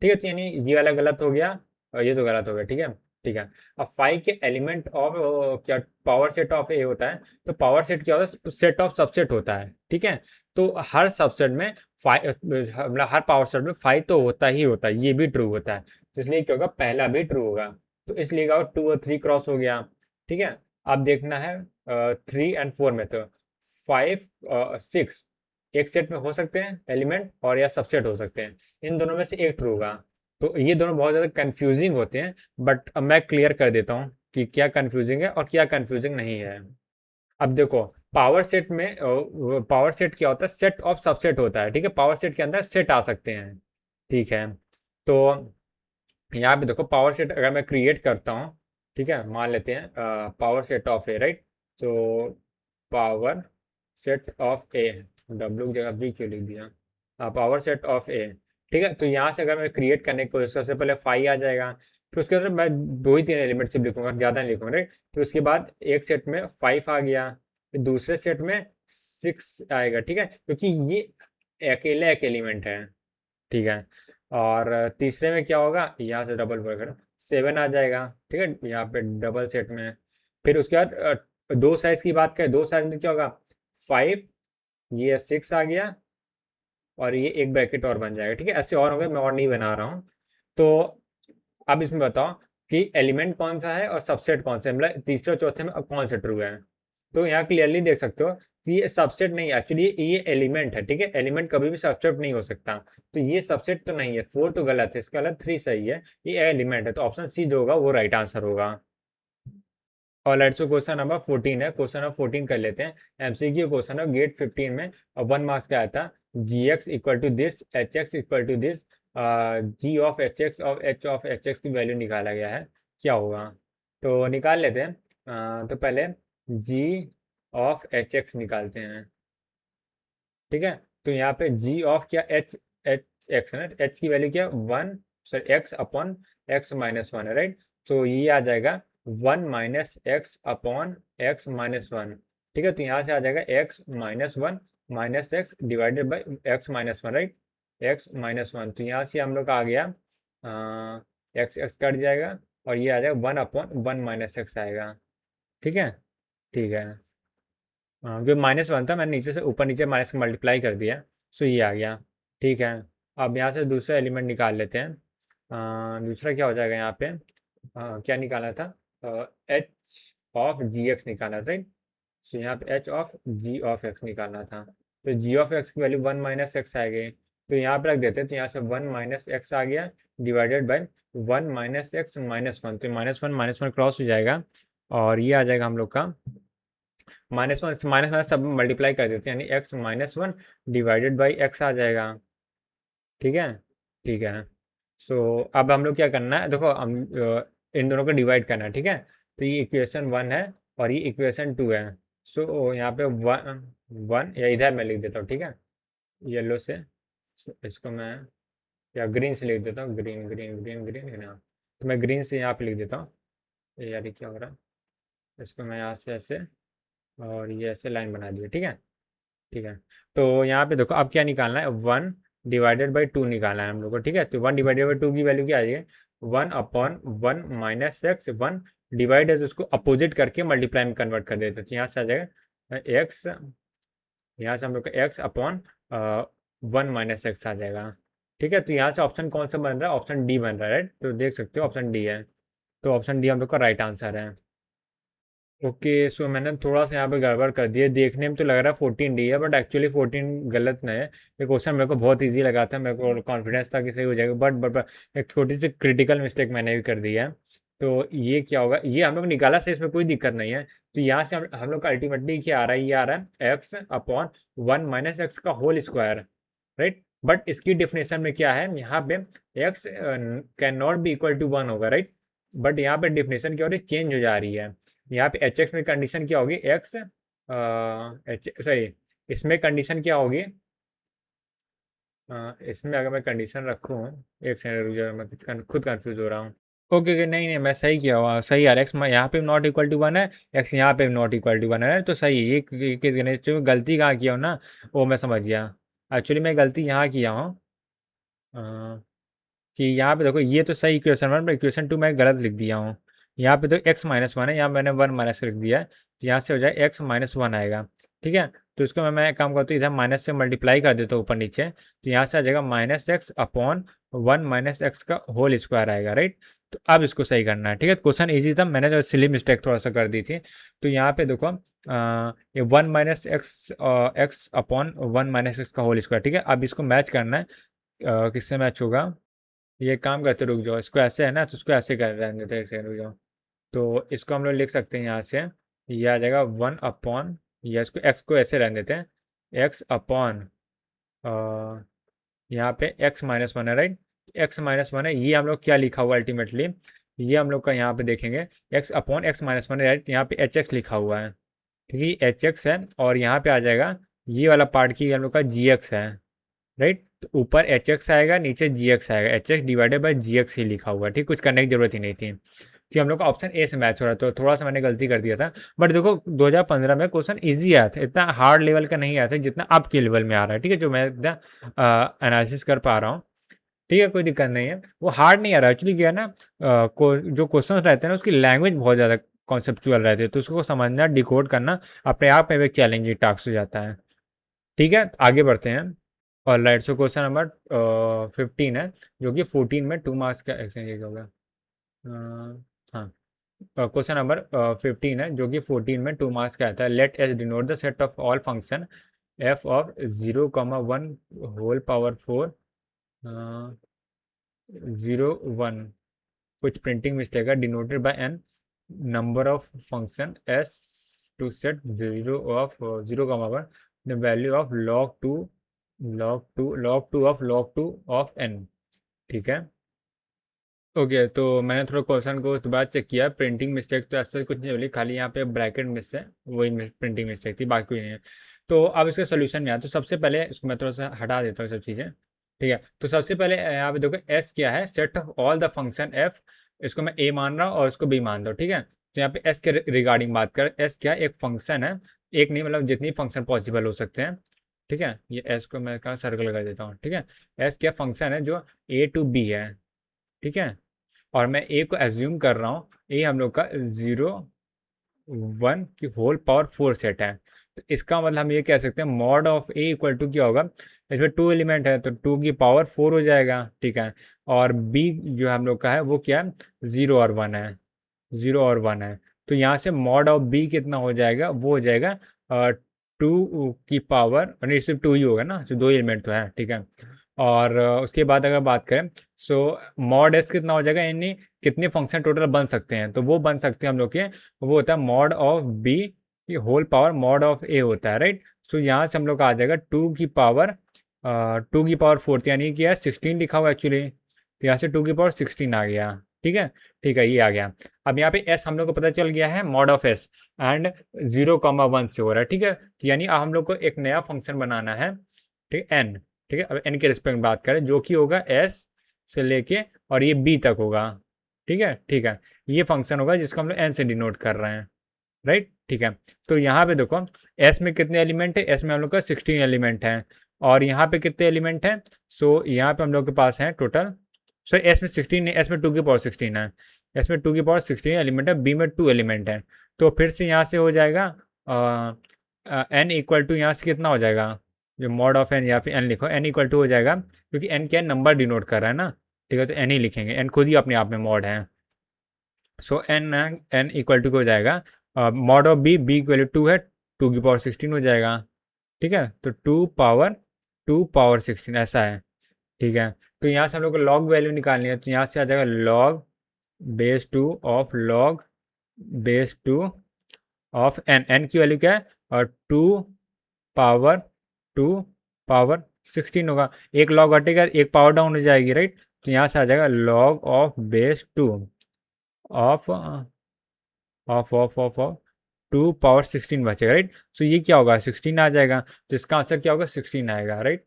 ठीक है। तो यानी ये वाला गलत हो गया और ये तो गलत हो गया, ठीक है, ठीक है। अब फाइव के एलिमेंट ऑफ क्या पावर सेट ऑफ ए होता है, तो पावर सेट क्या होता है, सेट ऑफ सबसेट होता है, ठीक है। तो हर सबसेट में फाइव, मतलब हर पावर सेट में फाइव तो होता ही होता है, ये भी ट्रू होता है, तो इसलिए क्या होगा, पहला भी ट्रू होगा। तो इसलिए का 2 और 3 क्रॉस हो गया, ठीक है। अब देखना है 3 एंड 4 में, तो 5 6 एक सेट में हो सकते हैं एलिमेंट, और या सबसेट हो सकते हैं, इन दोनों में से एक ट्रू होगा। तो ये दोनों बहुत ज़्यादा कंफ्यूजिंग होते हैं, बट अब मैं क्लियर कर देता हूँ कि क्या कंफ्यूजिंग है और क्या कंफ्यूजिंग नहीं है। अब देखो, पावर सेट में पावर सेट क्या होता है, सेट ऑफ सबसेट होता है, ठीक है। पावर सेट के अंदर सेट आ सकते हैं, ठीक है। तो यहाँ पे देखो, पावर सेट अगर मैं क्रिएट करता हूँ, ठीक है, मान लेते हैं power set of A, right. तो power set of A, W की जगह बी क्यों लिख दिया, पावर सेट ऑफ ए, ठीक है। तो यहाँ से अगर मैं क्रिएट करने की कोशिश, सबसे पहले फाइव आ जाएगा, फिर उसके अंदर मैं 2 ही 3 एलिमेंट सिर्फ लिखूंगा, ज़्यादा नहीं लिखूंगा, राइट। फिर उसके बाद एक सेट में 5 आ गया, फिर दूसरे सेट में 6 आएगा, ठीक है, क्योंकि ये अकेले एक एलिमेंट है, ठीक है। और तीसरे में क्या होगा, यहाँ से डबल वर्ड 7 आ जाएगा, ठीक है, यहाँ पे डबल सेट में। फिर उसके बाद दो साइज की बात करें, दो साइज में क्या होगा, 5, ये 6 आ गया, और ये एक ब्रैकेट और बन जाएगा, ठीक है। ऐसे और होंगे, मैं और नहीं बना रहा हूँ। तो अब इसमें बताओ कि एलिमेंट कौन सा है और सबसेट कौन सा है, मतलब तीसरे और चौथे में अब कौन सा ट्रू है। तो यहाँ क्लियरली देख सकते हो कि ये सबसेट नहीं है, एक्चुअली ये एलिमेंट है, ठीक है। एलिमेंट कभी भी सबसेट नहीं हो सकता, तो ये सबसेट तो नहीं है, 4 तो गलत है, इसका गलत 3 सही है, ये एलिमेंट है, तो ऑप्शन सी जो होगा वो राइट आंसर होगा। और लेट्स सो क्वेश्चन नंबर 14 है, क्वेश्चन नंबर 14 कर लेते हैं। एमसीक्यू क्वेश्चन है, गेट 15 में 1 मार्क्स का आया था, G x equal to this, H x equal to this, G of H x और एच ऑफ एच एक्स की वैल्यू निकाला गया है, क्या होगा। तो निकाल लेते हैं, तो पहले जी ऑफ एच एक्स निकालते हैं, ठीक है। तो यहाँ पे जी ऑफ क्या, एच एच एक्स है ना, एच की वैल्यू क्या, 1, sorry x upon x minus 1 है, राइट। तो ये आ जाएगा 1 minus x upon x minus 1, ठीक है। तो यहाँ से आ जाएगा x minus 1 minus x divided by x minus 1, right, x minus 1। तो यहाँ से हम लोग का आ गया एक्स एक्स कट जाएगा, और ये आ जाएगा 1 अपॉन 1 माइनस एक्स आएगा, ठीक है, ठीक है। हाँ, जो माइनस 1 था मैंने नीचे से ऊपर नीचे माइनस मल्टीप्लाई कर दिया, सो ये आ गया, ठीक है। अब यहाँ से दूसरा एलिमेंट निकाल लेते हैं, दूसरा क्या हो जाएगा यहाँ पे, क्या निकाला था, एच ऑफ जी एक्स निकाला था, राइट। सो यहाँ पे H of G of X निकालना था, तो जी ऑफ एक्स की वैल्यू 1 - एक्स आ गई, तो यहाँ पे रख देते हैं, तो यहाँ से 1 - एक्स आ गया डिवाइडेड बाई 1 - एक्स -1, तो -1 क्रॉस हो जाएगा, और ये आ जाएगा हम लोग का -1 माइनस सब मल्टीप्लाई कर देते हैं, यानी x-1 डिवाइडेड बाई एक्स आ जाएगा। ठीक है, ठीक है। सो अब हम लोग क्या करना है, देखो हम इन दोनों को डिवाइड करना है, ठीक है। तो ये इक्वेशन 1 है और ये इक्वेशन 2 है। सो यहाँ पे 1 या इधर मैं लिख देता हूँ, ठीक है, येलो से। इसको मैं या ग्रीन से लिख देता हूँ, ग्रीन ग्रीन ग्रीन ग्रीन है ना, तो मैं ग्रीन से यहाँ पे लिख देता हूँ। यार ये क्या हो रहा है, इसको मैं यहाँ से ऐसे और ये ऐसे लाइन बना दिया, ठीक है, ठीक है। तो यहाँ पे देखो अब क्या निकालना है, 1/2 निकालना है हम लोग को, ठीक है। तो 1/2 की वैल्यू क्या आ जाएगी, 1/1 - x 1 डिवाइड है, उसको अपोजिट करके मल्टीप्लाई में कन्वर्ट कर देते हैं, तो यहाँ से आ जाएगा एक्स, यहाँ से हम लोग का एक्स अपॉन 1 - एक्स आ जाएगा, ठीक है। तो यहाँ से ऑप्शन कौन सा बन रहा है, ऑप्शन डी बन रहा है, राइट। तो देख सकते हो ऑप्शन डी है, तो ऑप्शन डी हम लोग का राइट आंसर है। ओके, सो मैंने थोड़ा सा यहाँ पे गड़बड़ कर दिया, देखने में तो लग रहा है 14D है, बट एक्चुअली 14 गलत नहीं है। ये क्वेश्चन मेरे को बहुत इजी लगा था, मेरे को कॉन्फिडेंस था कि सही हो जाएगा, बट एक छोटी सी क्रिटिकल मिस्टेक मैंने भी कर दी है। तो ये क्या होगा, ये हम लोग निकाला से इसमें कोई दिक्कत नहीं है। तो यहाँ से हम लोग का अल्टीमेटली क्या आ रहा है, ये आ रहा है x/1 - एक्स का होल स्क्वायर, राइट। बट इसकी डिफिनेशन में क्या है, यहाँ पे x can not be equal to 1 होगा, राइट। बट यहाँ पे डिफिनेशन क्या हो रही है, चेंज हो जा रही है। यहाँ पे एच एक्स में कंडीशन क्या होगी, एक्स एच सॉरी, इसमें कंडीशन क्या होगी, इसमें अगर मैं कंडीशन रखूँ, एक सेकंड रुक जाओ, मैं खुद कंफ्यूज हो रहा हूँ। ओके ओके, नहीं नहीं, मैं सही किया हुआ, सही यार, एक्स यहाँ पे नॉट इक्वल टू 1 है, एक्स यहाँ पे नॉट इक्वल टू 1 है, तो सही है। ये गलती कहाँ किया हूँ ना, वो मैं समझ गया। एक्चुअली मैं गलती यहाँ किया हूँ, कि यहाँ पे देखो ये तो सही इक्वेशन 1, पर इक्वेशन 2 मैं गलत लिख दिया हूँ। यहाँ पे तो x-1 है, यहाँ मैंने 1 - लिख दिया है, तो यहाँ से हो जाए x-1 आएगा, ठीक है। तो इसको मैं काम करता हूँ, इधर माइनस से मल्टीप्लाई कर देता हूँ ऊपर नीचे, तो यहाँ से आ जाएगा -x/1 - एक्स का होल स्क्वायर आएगा, राइट। तो अब इसको सही करना है, ठीक है। क्वेश्चन ईजी था, मैंने जो सिली मिस्टेक थोड़ा सा कर दी थी। तो यहाँ पे देखो ये 1 - एक्स का होल स्क्वायर, ठीक है। अब इसको मैच करना है, किससे मैच होगा, ये काम करते, रुक जाओ, इसको ऐसे है ना, तो इसको ऐसे कर रहने देते हैं, एक सेकंड रुक जाओ। तो इसको हम लोग लिख सकते हैं यहाँ से, ये आ जाएगा 1 या इसको एक्स को ऐसे रहने देते हैं, x/, यहाँ पे x-1 है, राइट। x-1 है, ये हम लोग क्या लिखा हुआ अल्टीमेटली, ये हम लोग का यहाँ पे देखेंगे x/x-1 है, राइट। यहाँ पे एच एक्स लिखा हुआ है, ठीक है, एच एक्स है, और यहाँ पे आ जाएगा ये वाला पार्ट की हम लोग का जी एक्स है, राइट। तो ऊपर एच एक्स आएगा, नीचे जी एक्स आएगा, H x divided by G x ही लिखा हुआ है, ठीक, कुछ करने की जरूरत ही नहीं थी। कि हम लोग का ऑप्शन ए से मैच हो रहा था, तो थोड़ा सा मैंने गलती कर दिया था। बट देखो 2015 में क्वेश्चन इजी आया था, इतना हार्ड लेवल का नहीं आया था जितना अब के लेवल में आ रहा है, ठीक है, जो मैं इतना एनालिसिस कर पा रहा हूँ, ठीक है, कोई दिक्कत नहीं है। वो हार्ड नहीं आ रहा, एक्चुअली क्या है ना, जो क्वेश्चन रहते हैं ना, उसकी लैंग्वेज बहुत ज़्यादा कॉन्सेप्चुअल रहती है, तो उसको समझना, डिकोड करना अपने आप में एक चैलेंजिंग टास्क हो जाता है। ठीक है, आगे बढ़ते हैं। और राइट, सो क्वेश्चन नंबर 15 है, जो कि 14 में 2 मार्क्स का एक्सचेंज होगा। हाँ, क्वेश्चन नंबर 15 है, जो कि 14 में 2 मार्क्स का आता है। Let S denote the set of all function F of 0,1 whole power 4 0 1, कुछ प्रिंटिंग मिस्टेक है, denoted by N number of function S to set 0,1 the value of log2 of N, ठीक है। ओके, तो मैंने थोड़ा क्वेश्चन को दोबारा check किया, प्रिंटिंग मिस्टेक तो ऐसा कुछ नहीं बोली, खाली यहाँ पे ब्रैकेट मिस है, वही प्रिंटिंग मिस्टेक थी, बाकी कोई नहीं है। तो अब इसके सोल्यूशन में आया, तो सबसे पहले इसको मैं थोड़ा सा हटा देता हूँ सब चीज़ें, ठीक है। तो सबसे पहले यहाँ पे देखो एस क्या है, set of all the function F, इसको मैं ए मान रहा हूँ और इसको बी मान रहा हूँ, ठीक है। तो यहाँ पे एस के रिगार्डिंग बात कर, एस क्या है, एक फंक्शन है, एक नहीं मतलब जितनी फंक्शन पॉसिबल हो सकते हैं, ठीक है। ये एस को मैं कहाँ सर्कल कर देता हूँ, ठीक है। एस क्या फंक्शन है जो ए टू बी है, ठीक है। और मैं ए को एज्यूम कर रहा हूँ, ए हम लोग का 0 1 की होल पावर 4 सेट है। तो इसका मतलब हम ये कह सकते हैं mod of A equal to क्या होगा, इसमें 2 एलिमेंट है तो 2 की पावर 4 हो जाएगा, ठीक है। और बी जो हम लोग का है वो क्या है, 0 और 1 है, 0 और 1 है। तो यहाँ से मॉड ऑफ बी कितना हो जाएगा, वो हो जाएगा 2 की पावर, नहीं सिर्फ 2 ही होगा ना, तो 2 एलिमेंट तो है, ठीक है। और उसके बाद अगर बात करें सो मॉड एस कितना हो जाएगा, यानी कितने फंक्शन टोटल बन सकते हैं, तो वो बन सकते हैं हम लोग के, वो होता है मॉड ऑफ बी की whole power mod of A होता है, राइट। सो यहाँ से हम लोग का आ जाएगा 2 की पावर 4, यानी कि 16 लिखा हुआ एक्चुअली, तो यहाँ से 2 की पावर 16 आ गया, ठीक है। ठीक है, ये आ गया। अब यहाँ पे एस हम लोग को पता चल गया है मॉड ऑफ एस एंड 0,1 से हो रहा है, ठीक है। तो यानी अब हम लोग को एक नया फंक्शन बनाना है, ठीक है, एन, ठीक है। अब एन के रिस्पेक्ट में बात करें जो कि होगा एस से लेके और ये बी तक होगा, ठीक है, ठीक है। ये फंक्शन होगा जिसको हम लोग एन से डिनोट कर रहे हैं, राइट, ठीक है। तो यहाँ पे देखो एस में कितने एलिमेंट है, एस में हम लोग का 16 एलिमेंट है, और यहाँ पे कितने एलिमेंट हैं, सो यहाँ पे हम लोग के पास है टोटल, सो एस में 16 है, एस में 2 की पावर 16 है, एस में 2 की पावर 16 एलिमेंट है, बी में 2 एलिमेंट है। तो फिर से यहाँ से हो जाएगा एन इक्वल टू, यहाँ से कितना हो जाएगा, जो मॉड ऑफ एन या फिर एन लिखो, एन इक्वल टू हो जाएगा, क्योंकि एन क्या नंबर डिनोट कर रहा है ना, ठीक है, तो एन ही लिखेंगे, एन खुद ही अपने आप में मॉड है। सो एन इक्वल टू हो जाएगा mod of B, B equal to है 2 की पावर 16 हो जाएगा, ठीक है। तो 2 पावर 16 ऐसा है, ठीक है। तो यहाँ से हम लोग को लॉग वैल्यू निकालनी है, तो यहाँ से आ जाएगा log base 2 of log base 2 of N, N की वैल्यू क्या है, और 2 पावर 16 होगा, एक लॉग हटेगा एक पावर डाउन हो जाएगी, राइट। तो यहाँ से आ जाएगा log of base 2 of of of of of 2 power 16 बचेगा, राइट। सो ये क्या होगा, 16 आ जाएगा, तो इसका आंसर क्या होगा, 16 आएगा, राइट।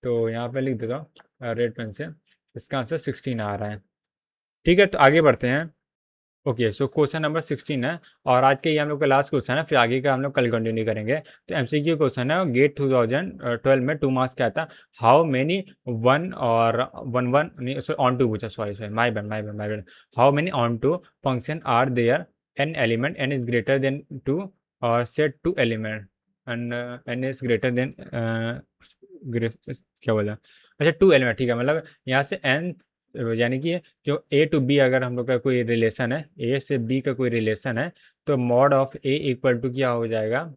तो यहाँ पे लिख देता हूँ रेड पेन से, इसका आंसर 16 आ रहा है, ठीक है। तो आगे बढ़ते हैं। ओके, सो क्वेश्चन नंबर 16 है, और आज के ये हम लोग का लास्ट क्वेश्चन है, फिर आगे का हम लोग कल कंटिन्यू करेंगे। तो एमसीक्यू क्वेश्चन है, गेट 2012 में 2 मार्क्स क्या था, हाउ मेनी वन और वन वन नहीं ऑन टू पूछा, sorry sorry my bad, how many onto function are there, N element, N is greater than 2 और set 2 element and N is greater than क्या बोला, अच्छा 2 element, ठीक है। मतलब यहाँ से एन यानी कि जो ए टू बी अगर हम लोग का कोई रिलेशन है, ए से बी का कोई रिलेशन है, तो mod of A equal to क्या हो जाएगा,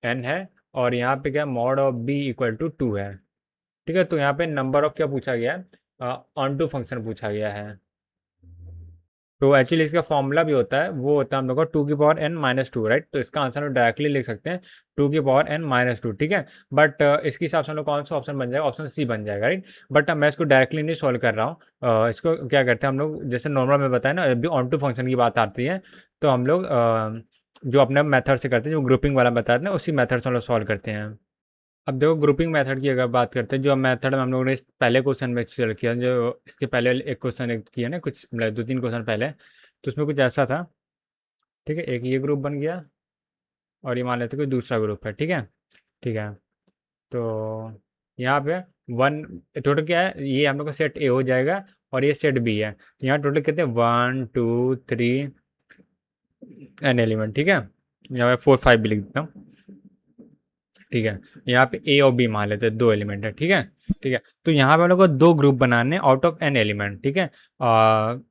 एन है, और यहाँ पे क्या mod of B equal to 2 है, ठीक है। तो यहाँ पे नंबर ऑफ क्या पूछा गया है, ऑन टू फंक्शन पूछा गया है। तो एक्चुअली इसका फॉर्मूला भी होता है, वो होता है हम लोग का 2 की पावर n-2, राइट। तो इसका आंसर हम डायरेक्टली लिख सकते हैं 2 की पावर n-2, ठीक है। बट इसके हिसाब से हम लोग कौन सा ऑप्शन बन जाएगा, ऑप्शन सी बन जाएगा, राइट। बट मैं इसको डायरेक्टली नहीं सॉल्व कर रहा हूँ, इसको क्या करते हैं हम लोग, जैसे नॉर्मल में बताया ना, अभी ऑन टू फंक्शन की बात आती है, तो हम लोग जो अपने मेथड से करते हैं, जो ग्रुपिंग वाला बताते हैं, उसी मेथड से हम लोग सॉल्व करते हैं। अब देखो ग्रुपिंग मेथड की अगर बात करते हैं, जो मेथड हम लोगों ने इस पहले क्वेश्चन में चल किया, जो इसके पहले एक क्वेश्चन किया ना, कुछ मतलब 2-3 क्वेश्चन पहले, तो उसमें कुछ ऐसा था, ठीक है। एक ये ग्रुप बन गया, और ये मान लेते कोई दूसरा ग्रुप है, ठीक है, ठीक है। तो यहाँ पे वन टोटल क्या है, ये हम लोग का सेट ए हो जाएगा, और ये सेट बी है, तो यहाँ टोटल कितने 1 2 3 एन एलिमेंट, ठीक है। यहाँ पे 4 5 भी लिख देता हूँ, ठीक है। यहाँ पे ए और बी मान लेते हैं 2 एलिमेंट है, ठीक है, ठीक है। तो यहाँ पे हम लोग को 2 ग्रुप बनाने आउट ऑफ एन एलिमेंट, ठीक है।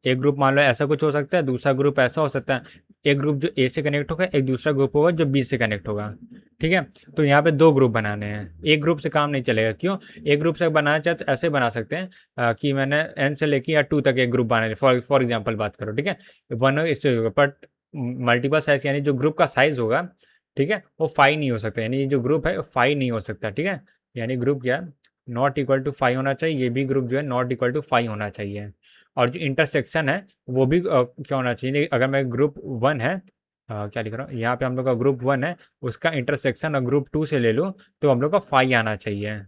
एक ग्रुप मान लो ऐसा कुछ हो सकता है, दूसरा ग्रुप ऐसा हो सकता है, एक ग्रुप जो ए से कनेक्ट होगा, एक दूसरा ग्रुप होगा जो बी से कनेक्ट होगा, ठीक है। तो यहाँ पे 2 ग्रुप बनाने हैं, एक ग्रुप से काम नहीं चलेगा, क्यों, एक ग्रुप से बनाना चाहे तो ऐसे बना सकते हैं कि मैंने एन से लेके या 2 तक एक ग्रुप बनाने, फॉर एग्जाम्पल बात करो, ठीक है, वन इससे होगा, बट मल्टीपल साइज यानी जो ग्रुप का साइज होगा, ठीक है, वो 5 नहीं हो सकता, यानी ये जो ग्रुप है वो 5 नहीं हो सकता, ठीक है। यानी ग्रुप क्या है, नॉट इक्वल टू 5 होना चाहिए, ये भी ग्रुप जो है नॉट इक्वल टू 5 होना चाहिए। और जो इंटरसेक्शन है वो भी क्या होना चाहिए, अगर मैं ग्रुप 1 है, क्या लिख रहा हूँ यहाँ पे, हम लोग का ग्रुप 1 है, उसका इंटरसेक्शन और ग्रुप 2 से ले लूँ तो हम लोग का 5 आना चाहिए,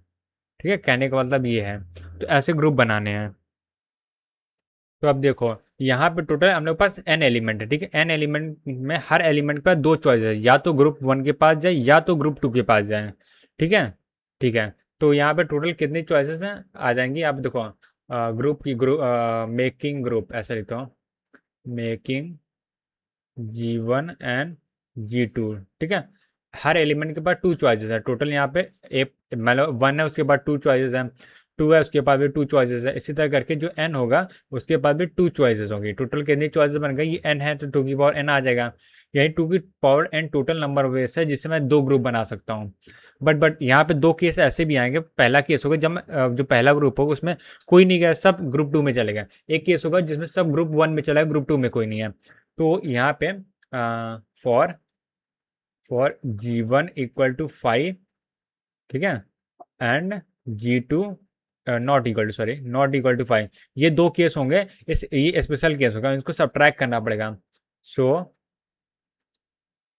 ठीक है। कहने का मतलब ये है, तो ऐसे ग्रुप बनाने हैं। तो अब देखो यहाँ पे टोटल हम लोग के पास एन एलिमेंट है, ठीक है। एन एलिमेंट में हर एलिमेंट का 2 चॉइस है, या तो ग्रुप 1 के पास जाए या तो ग्रुप 2 के पास जाए, ठीक है, ठीक है। तो यहाँ पे टोटल कितनी चॉइसेस हैं आ जाएंगी, आप देखो ग्रुप की ग्रुप मेकिंग ग्रुप ऐसा लिखता हूँ, मेकिंग G1 एंड G2, ठीक है। हर एलिमेंट के पास 2 चॉइसेस है टोटल। यहाँ पे एक मतलब 1 है, उसके बाद 2 चॉइसेस हैं, 2 है उसके पास भी 2 चॉइसेस है। इसी तरह करके जो n होगा उसके पास भी 2 चॉइसेस होंगी। टोटल कितनी चॉइसेस बन गई, ये n है तो 2 की पावर n आ जाएगा। यही 2 की power n total number of veg है जिससे मैं 2 ग्रुप बना सकता हूँ। बट यहाँ पे 2 केस ऐसे भी आएंगे। पहला केस होगा जब जो पहला ग्रुप होगा उसमें कोई नहीं गया, सब ग्रुप 2 में चलेगा। एक केस होगा जिसमें सब ग्रुप 1 में चला, ग्रुप 2 में कोई नहीं है। तो यहाँ पे फॉर G1 इक्वल टू 5, ठीक है, and G2 not equal to 5, ये 2 केस होंगे। ये स्पेशल केस होगा, इसको सब्ट्रैक्ट करना पड़ेगा। सो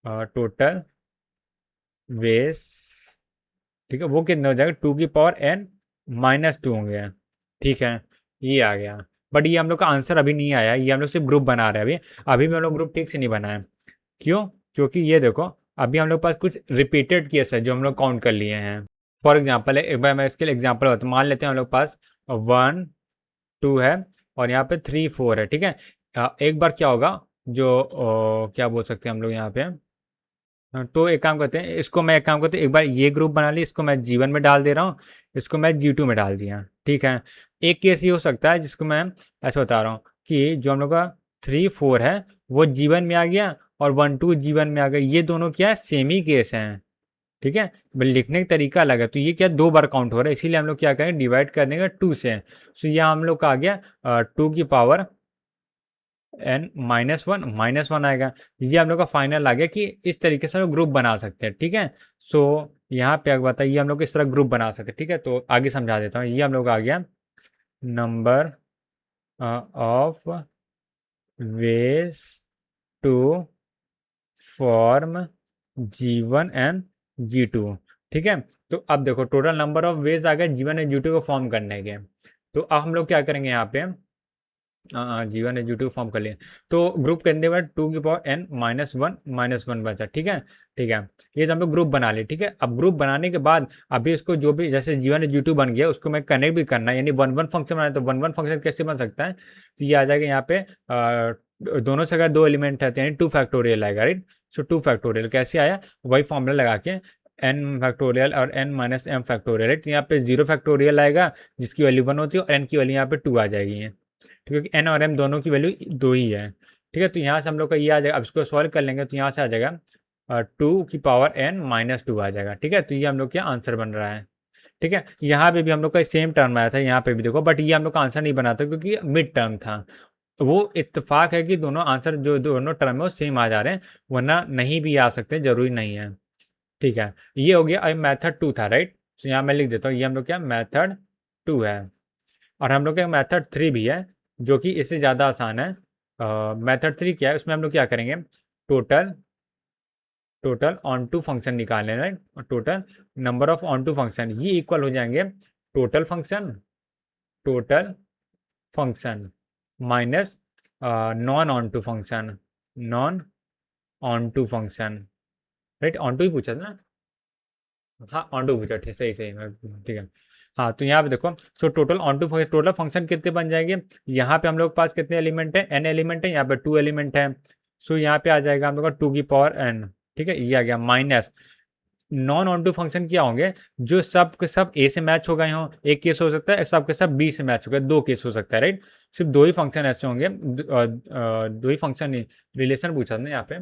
टोटल वेस, ठीक है, वो कितने हो जाएगा, 2 की पावर n माइनस 2 होंगे। ठीक है, ये आ गया। बट ये हम लोग का आंसर अभी नहीं आया, ये हम लोग सिर्फ ग्रुप बना रहे हैं। अभी भी हम लोग ग्रुप ठीक से नहीं बनाए। क्यों? क्योंकि ये देखो अभी हम लोग के पास कुछ रिपीटेड केस है जो हम लोग काउंट कर लिए हैं। फॉर एग्जाम्पल एक बार मैं इसके लिए एग्जाम्पल बताता हूँ। मान लेते हैं हम लोग के पास 1 2 है और यहाँ पे 3 4 है, ठीक है। एक बार क्या होगा, जो क्या बोल सकते हैं हम लोग यहाँ पे, तो एक काम करते हैं, इसको मैं एक काम करते हैं, एक बार ये ग्रुप बना ली, इसको मैं G1 में डाल दे रहा हूँ, इसको मैं G2 में डाल दिया। ठीक है, एक केस ये हो सकता है जिसको मैं ऐसे बता रहा हूँ कि जो हम लोग का 3 4 है वो G1 में आ गया और 1 2 G1 में आ गया। ये दोनों क्या है, सेम ही केस हैं। ठीक है, लिखने का तरीका अलग है। तो ये क्या 2 बार काउंट हो रहा है, इसीलिए हम लोग क्या करेंगे, डिवाइड कर देंगे 2 से। तो यहाँ हम लोग का आ गया 2 की पावर n -1 आएगा। ये हम लोग का फाइनल आ गया कि इस तरीके से हम ग्रुप बना सकते हैं। ठीक है, सो यहाँ पे अगर बताइए हम लोग इस तरह ग्रुप बना सकते हैं। ठीक है, तो आगे समझा देता हूँ। ये हम लोग आ गया number of ways to form G1 and G2। ठीक है, तो अब देखो टोटल नंबर ऑफ वेज आ गए G1 एंड G2 को फॉर्म करने के। तो अब हम लोग क्या करेंगे, यहाँ पे G1 एंड G2 फॉर्म कर लिए। तो ग्रुप करने के बाद 2 की पावर n -1 बचा। ठीक है, ठीक है, ये हम लोग ग्रुप बना लिए। ठीक है, अब ग्रुप बनाने के बाद अभी इसको जो भी जैसे G1 एंड G2 बन गया उसको मैं कनेक्ट भी करना है, यानी 1 1 फंक्शन बनाए। तो 1 1 फंक्शन कैसे बन सकता है, तो ये आ जाएगा यहाँ पे दोनों से अगर 2 एलिमेंट है तो यानी 2 फैक्टोरियल आएगा, राइट। सो 2 फैक्टोरियल कैसे आया, वही फॉर्मूला लगा के n फैक्टोरियल और n minus m factorial, right. यहाँ पे 0 फैक्टोरियल आएगा जिसकी वैल्यू 1 होती है और n की वैल्यू यहाँ पे 2 आ जाएगी, क्योंकि n और m दोनों की वैल्यू 2 ही है। ठीक है, तो यहाँ से हम लोग का ये आ जाएगा। अब इसको सॉल्व कर लेंगे तो यहाँ से आ जाएगा 2 की पावर n -2 आ जाएगा। ठीक है, तो ये हम लोग का आंसर बन रहा है। ठीक है, यहाँ पे भी हम लोग का सेम टर्म आया था, यहाँ पे भी देखो, बट ये हम लोग का आंसर नहीं बना था क्योंकि मिड टर्म था। वो इत्तेफाक है कि दोनों आंसर जो दोनों टर्म है वो सेम आ जा रहे हैं, वरना नहीं भी आ सकते, जरूरी नहीं है। ठीक है, ये हो गया। अब मेथड 2 था, राइट। तो यहाँ मैं लिख देता हूँ, ये हम लोग क्या मेथड 2 है। और हम लोग का मेथड 3 भी है जो कि इससे ज़्यादा आसान है। मेथड 3 क्या है, उसमें हम लोग क्या करेंगे, टोटल ऑन टू फंक्शन निकालने, right. Total number of onto function ये इक्वल हो जाएंगे total function minus non onto function, right. Onto ही पूछा था ना, हाँ ऑन टू पूछा, ठीक, सही सही, ठीक है। हाँ, तो यहाँ पे देखो, सो टोटल फंक्शन कितने बन जाएंगे, यहाँ पे हम लोग के पास कितने एलिमेंट है, n एलिमेंट है, यहाँ पे 2 एलिमेंट है। सो यहाँ पे आ जाएगा हम लोग का 2 की पावर n। ठीक है, ये आ गया minus non onto function क्या होंगे, जो सब के सब ए से मैच हो गए हों, एक केस हो सकता है, सब के सब बी से मैच हो गए, 2 केस हो सकता है, राइट। सिर्फ 2 ही फंक्शन ऐसे होंगे, 2 ही फंक्शन, रिलेशन पूछा था ना यहाँ पे,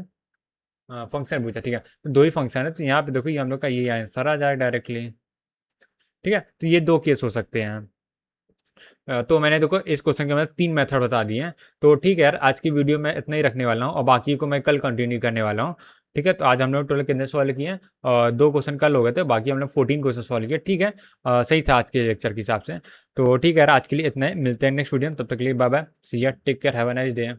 फंक्शन पूछा, ठीक है। तो 2 ही फंक्शन है, तो यहाँ पे देखो ये हम लोग का ये आंसर आ जाए डायरेक्टली। ठीक है, तो ये 2 केस हो सकते हैं। तो मैंने देखो इस क्वेश्चन के अंदर 3 मेथड बता दिए हैं। तो ठीक है यार, आज की वीडियो में इतना ही रखने वाला हूँ और बाकी को मैं कल कंटिन्यू करने वाला हूँ। ठीक है, तो आज हम लोग टोटल कितने सवाल किए हैं, 2 क्वेश्चन कल हो गए थे, बाकी हम लोग 14 क्वेश्चन सॉल्व किए। ठीक है, सही था आज के लेक्चर के हिसाब से। तो ठीक है यार, आज के लिए इतना ही, मिलते हैं नेक्स्ट वीडियो में, तब तक के लिए bye bye, see ya, take care, have a nice day.